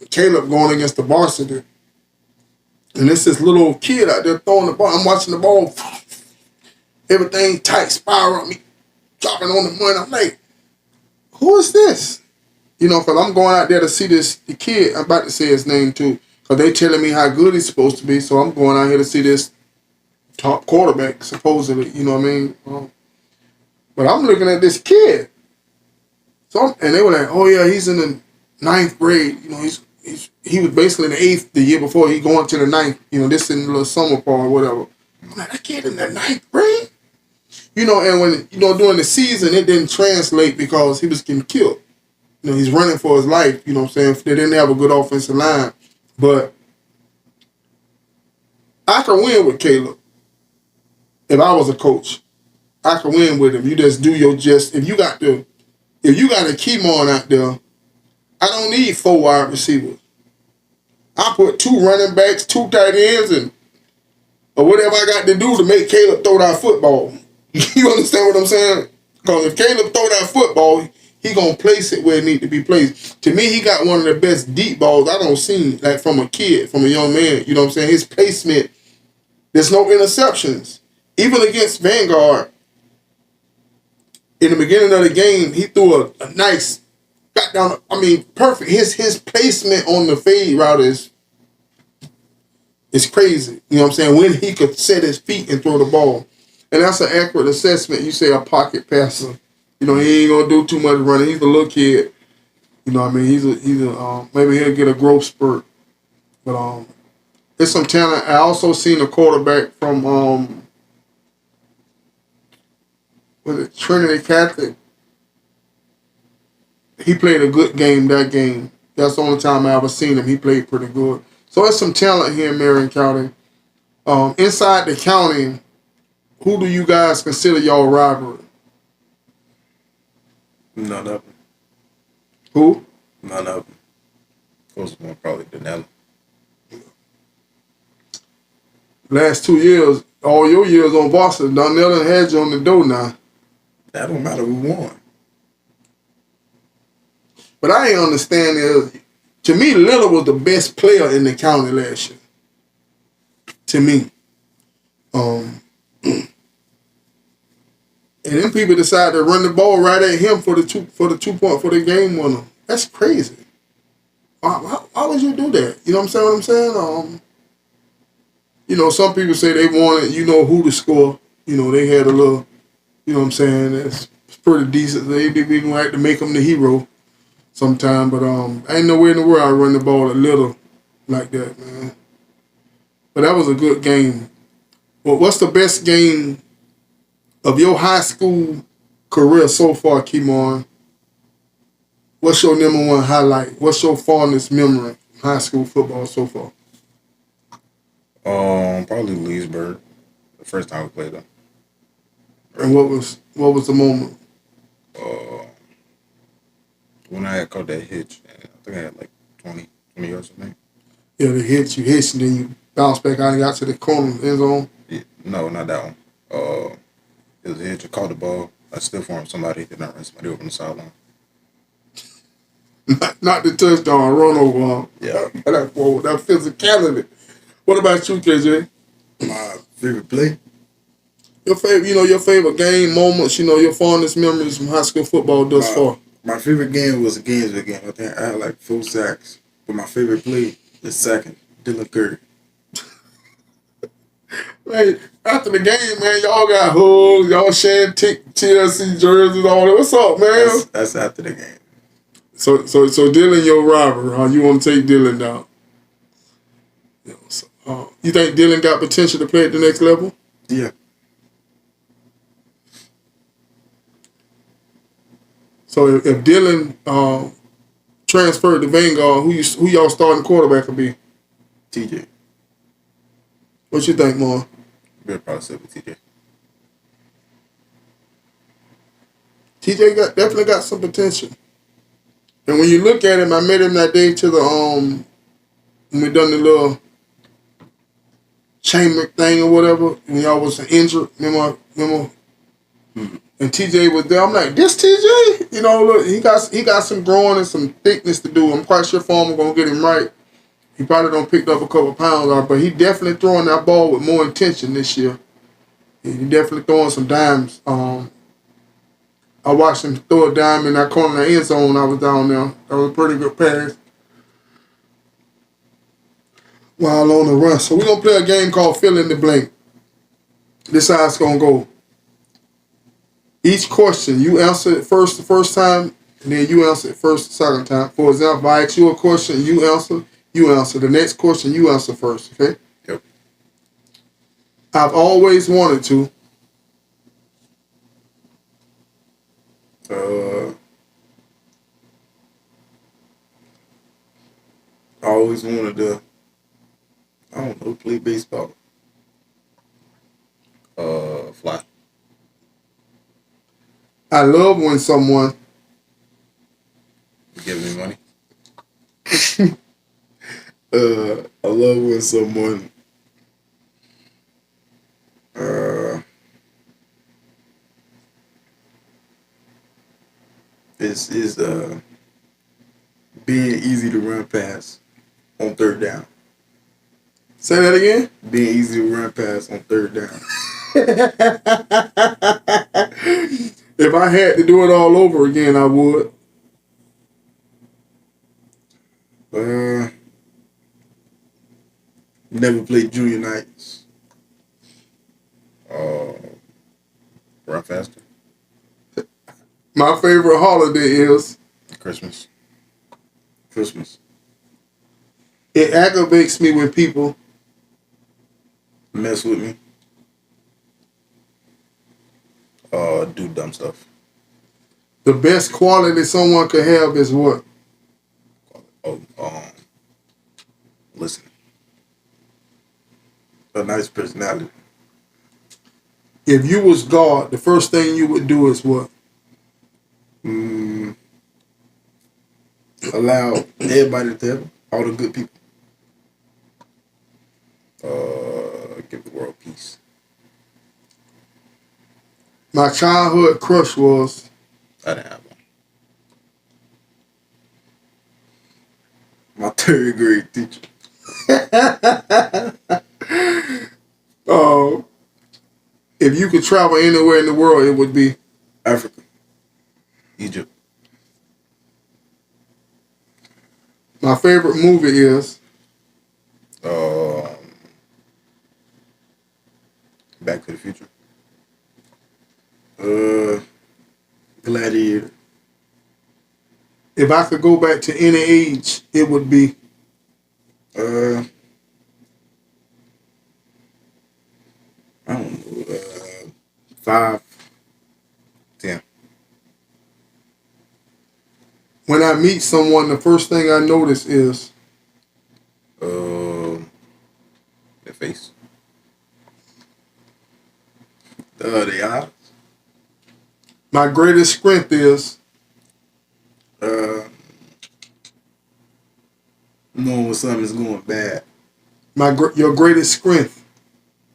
Caleb going against the varsity. And it's this little kid out there throwing the ball. I'm watching the ball. Everything tight, spiral on me, dropping on the money. I'm like, who is this? You know, because I'm going out there to see the kid. I'm about to say his name too. Because they telling me how good he's supposed to be. So I'm going out here to see this top quarterback, supposedly. You know what I mean? But I'm looking at this kid. And they were like, oh yeah, he's in the 9th grade. You know, he was basically in the 8th the year before he going to the 9th. You know, this in the little summer part or whatever. I'm like, that kid in the 9th grade? You know, and when, you know, during the season, it didn't translate because he was getting killed. You know, he's running for his life, you know what I'm saying? They didn't have a good offensive line. But I could win with Caleb if I was a coach. I could win with him. You just do your if you got a Kemohn out there, I don't need 4 wide receivers. I put 2 running backs, 2 tight ends, or whatever I got to do to make Caleb throw that football. You understand what I'm saying? Because if Caleb throw that football, he going to place it where it need to be placed. To me, he got one of the best deep balls I don't see, like from a kid, from a young man. You know what I'm saying? His placement, there's no interceptions. Even against Vanguard, in the beginning of the game, he threw a nice, got down, perfect. His placement on the fade route is crazy. You know what I'm saying? When he could set his feet and throw the ball. And that's an accurate assessment. You say a pocket passer. You know, he ain't going to do too much running. He's a little kid. You know what I mean? He's a maybe he'll get a growth spurt. But there's some talent. I also seen a quarterback from, was it Trinity Catholic? He played a good game that game. That's the only time I ever seen him. He played pretty good. So there's some talent here in Marion County. Inside the county, who do you guys consider y'all rivalry? None of them. Who? None of them. Closest one probably Danella. Last 2 years, all your years on Boston, Donnell had you on the door now. That don't matter. We won. But I ain't understand is, to me, Lillard was the best player in the county last year. To me. And then people decide to run the ball right at him for the 2 point for the game winner. That's crazy. Why would you do that? You know what I'm saying? You know, some people say they wanted, you know, who to score. You know, they had a little, you know what I'm saying, it's pretty decent. They even like to make him the hero sometime, but ain't nowhere in the world I run the ball a little like that, man. But that was a good game. Well, what's the best game of your high school career so far, Kemohn? What's your number one highlight? What's your fondest memory of high school football so far? Probably Leesburg. The first time we played them. And what was the moment? When I had caught that hitch, and I think I had like 20 yards or something. Yeah, the hit, and then you bounce back out and got to the corner end zone. Yeah, no, not that one. It was a hitch. I caught the ball. I still formed somebody. Did not run somebody over on the sideline. Not the touchdown, run over. Yeah. That physicality. What about you, KJ? My favorite play? Your favorite game moments, your fondest memories from high school football thus far. My favorite game was a Gainesville game. I think I had like 4 sacks. But my favorite play is second, Dylan Curry. Hey, after the game, man, y'all got hugs, y'all sharing TLC jerseys, all that. What's up, man? That's after the game. So Dylan, your rival, huh? You want to take Dylan down? You think Dylan got potential to play at the next level? Yeah. So if Dylan transferred to Vanguard, who y'all starting quarterback would be? TJ. What you think, Mar? Bill probably said with TJ. TJ definitely got some potential. And when you look at him, I met him that day to the when we done the little chamber thing or whatever, when y'all was injured, remember? Mm-hmm. And TJ was there. I'm like, this TJ? Look, he got some growing and some thickness to do. I'm quite sure Farmer gonna get him right. He probably done picked up a couple pounds off, but he definitely throwing that ball with more intention this year. He definitely throwing some dimes. I watched him throw a dime in that corner of the end zone. I was down there. That was a pretty good pass. While on the run. So we're going to play a game called Fill in the Blank. This is how it's going to go. Each question, you answer it first the first time, and then you answer it first the second time. For example, if I ask you a question, you answer. The next question, you answer first, okay? Yep. I've always wanted to. I always wanted to, I don't know, play baseball. Fly. I love when someone. You giving me money? I love when someone is being easy to run past on third down. Say that again? Being easy to run past on third down. If I had to do it all over again, I would. Never played junior nights. Run faster. My favorite holiday is Christmas. Christmas. it aggravates me when people Mess with me. Do dumb stuff. the best quality someone could have is what? Listen. A nice personality. If you was God, the first thing you would do is what? Allow everybody to have all the good people. Give the world peace. My childhood crush was I didn't have one. My third grade teacher. if you could travel anywhere in the world, it would be Africa. Egypt. my favorite movie is Back to the Future. Gladiator. if I could go back to any age, it would be I don't know. 5. 10. when I meet someone, the first thing I notice is Their face. The eyes. my greatest strength is Knowing when something's going bad. your greatest strength.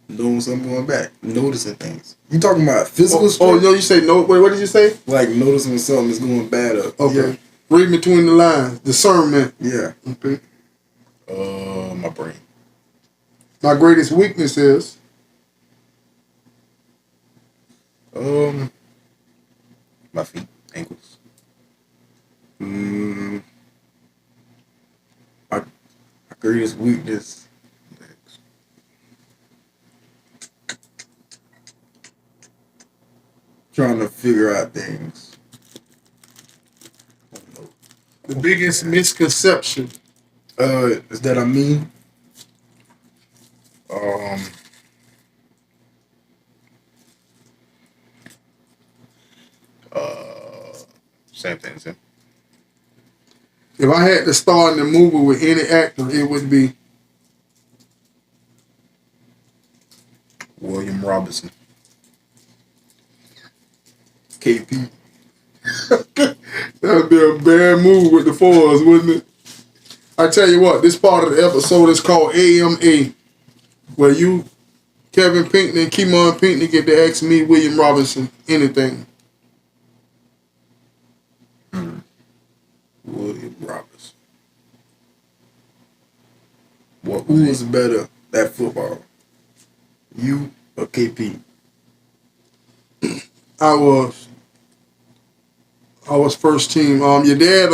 knowing something going back, noticing things. You talking about physical Oh, strength? no, you say no. Wait, what did you say? Like noticing when something is going bad up. Okay. Yeah. Read between the lines. Discernment. Yeah. Okay. My brain. My greatest weakness is My feet, ankles. My greatest weakness. Legs. Trying to figure out things. the biggest misconception. Is that I mean? Same thing as him. If I had to star in the movie with any actor, it would be William Robinson. KP. that would be a bad move with the fours, wouldn't it? I tell you what, this part of the episode is called AMA, where you, Kelvin Pinkney and Kemohn Pinkney, get to ask me, William Robinson, anything. William Robinson. What Who was better at football? You or KP? I was first team. Your dad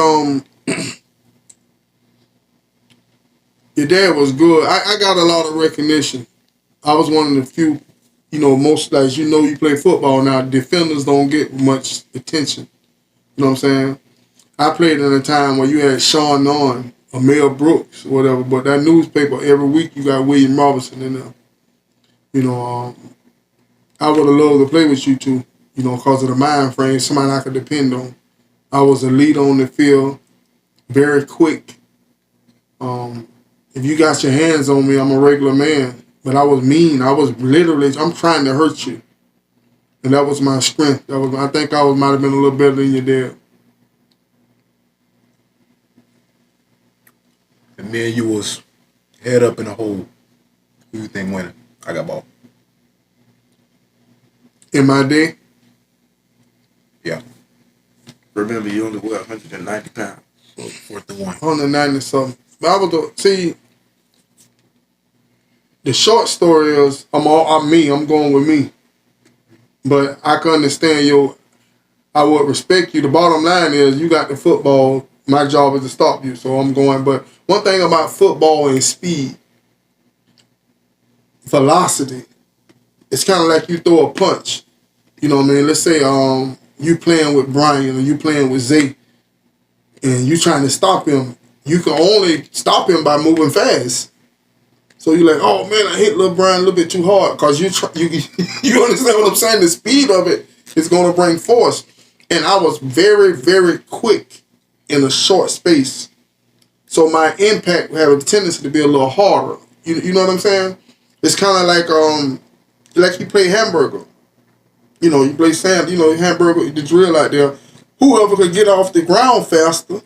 your dad was good. I got a lot of recognition. I was one of the few, most like you play football now. Defenders don't get much attention. You know what I'm saying? I played in a time where you had Sean Norn or Mel Brooks or whatever, but that newspaper every week you got William Robinson in there. I would have loved to play with you two, because of the mind frame, somebody I could depend on. I was a leader on the field, very quick. If you got your hands on me, I'm a regular man. But I was mean. I was literally, I'm trying to hurt you. And that was my strength. I think I might have been a little better than your dad. And me and you was head up in the hole. Who you think winning? I got ball. In my day, Yeah. Remember, you only weigh 190 pounds. 4th and 1. 190 something. But I was see. The short story is I'm going with me. But I can understand I would respect you. The bottom line is you got the football. My job is to stop you, so I'm going. But one thing about football and speed, velocity, it's kind of like you throw a punch. You know what I mean? Let's say you playing with Brian or you playing with Zay, and you trying to stop him. You can only stop him by moving fast. So you're like, oh man, I hit little Brian a little bit too hard, because you understand what I'm saying? The speed of it is going to bring force. And I was very, very quick in a short space. So my impact would have a tendency to be a little harder. You know what I'm saying? It's kind of like you play hamburger. You play sand, hamburger, the drill out there. Whoever could get off the ground faster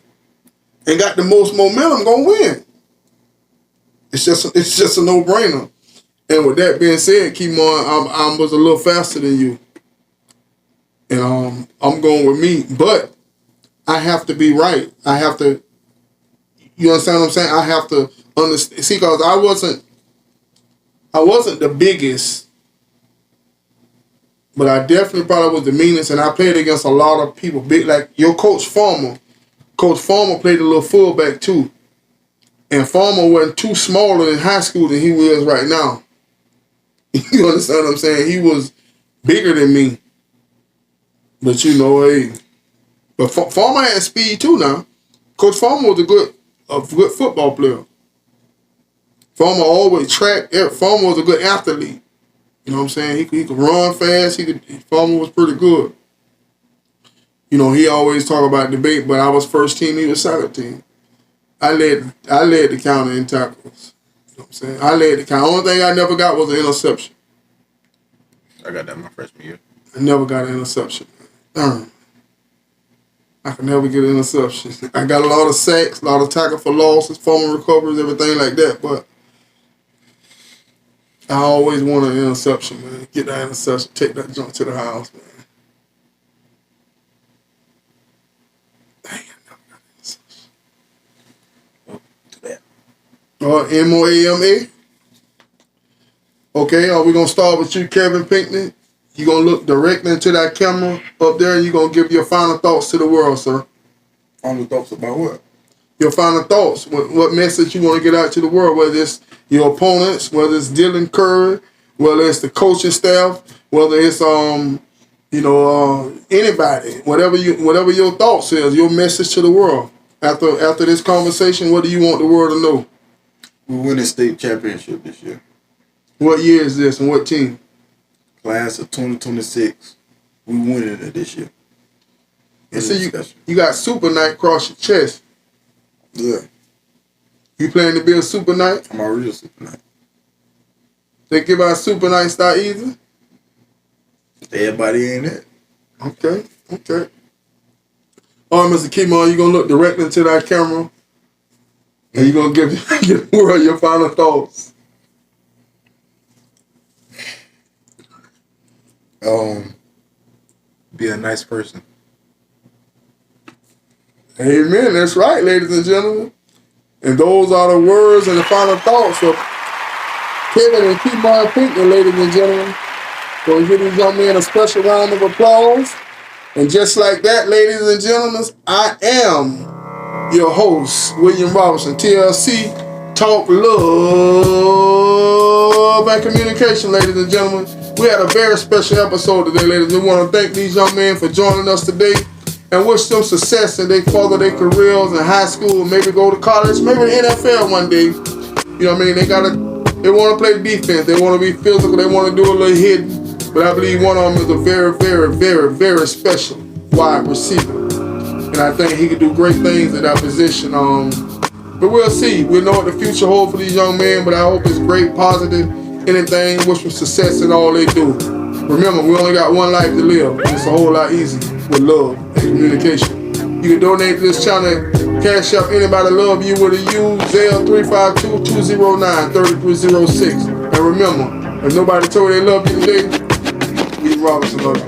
and got the most momentum gonna win. It's just a no-brainer. And with that being said, Kemohn, I was a little faster than you. And I'm going with me. But I have to be right. I have to, you understand what I'm saying? I have to understand. See, because I wasn't the biggest, but I definitely probably was the meanest, and I played against a lot of people. Big, like your Coach Farmer. Coach Farmer played a little fullback too. And Farmer wasn't too smaller in high school than he was right now. You understand what I'm saying? He was bigger than me. But hey. But Farmer had speed too now. Coach Farmer was a good football player. Farmer always tracked. Farmer was a good athlete. You know what I'm saying? He could run fast. Farmer was pretty good. He always talk about debate, but I was first team, he was second team. I led the counter in tackles. You know what I'm saying? I led the counter. Only thing I never got was an interception. I got that my freshman year. I never got an interception. I could never get an interception. I got a lot of sacks, a lot of tackle for losses, fumble recoveries, everything like that. But I always want an interception, man. Get that interception, take that junk to the house, man. Dang, I never got an interception. MOAMA. Okay, are we gonna start with you, Kelvin Pinkney? You gonna look directly into that camera up there, and you gonna give your final thoughts to the world, sir. Final thoughts about what? Your final thoughts. What message you want to get out to the world? Whether it's your opponents, whether it's Dylan Curry, whether it's the coaching staff, whether it's anybody. Whatever your thoughts is, your message to the world. After this conversation, what do you want the world to know? We win the state championship this year. What year is this and what team? Class of 2026. We winning it this year. And so you got Super Knight across your chest. Yeah. You planning to be a Super Knight? I'm a real Super Knight. They give out Super Knights that easy? Everybody ain't it. Okay. All right, Mr. Kemohn, you gonna look directly into that camera and you gonna give the world your final thoughts. Be a nice person. Amen. That's right, ladies and gentlemen. And those are the words and the final thoughts of Kelvin and Kemohn Pinkney, ladies and gentlemen. So we give these young men a special round of applause. And just like that, ladies and gentlemen, I am your host, William Robinson, TLC Talk Love and Communication, ladies and gentlemen. We had a very special episode today, ladies. We want to thank these young men for joining us today and wish them success as they further their careers in high school, maybe go to college, maybe the NFL one day. You know what I mean? They want to play defense. They want to be physical. They want to do a little hidden. But I believe one of them is a very, very, very, very special wide receiver. And I think he could do great things at that position. But we'll see. We'll know what the future holds for these young men, but I hope it's great, positive, anything, wish them success in all they do. Remember, we only got one life to live. It's a whole lot easier with love and communication. You can donate to this channel, cash up anybody love you with a U, Zelle 352-209-3306. And remember, if nobody told you they love you today, William Robinson love you.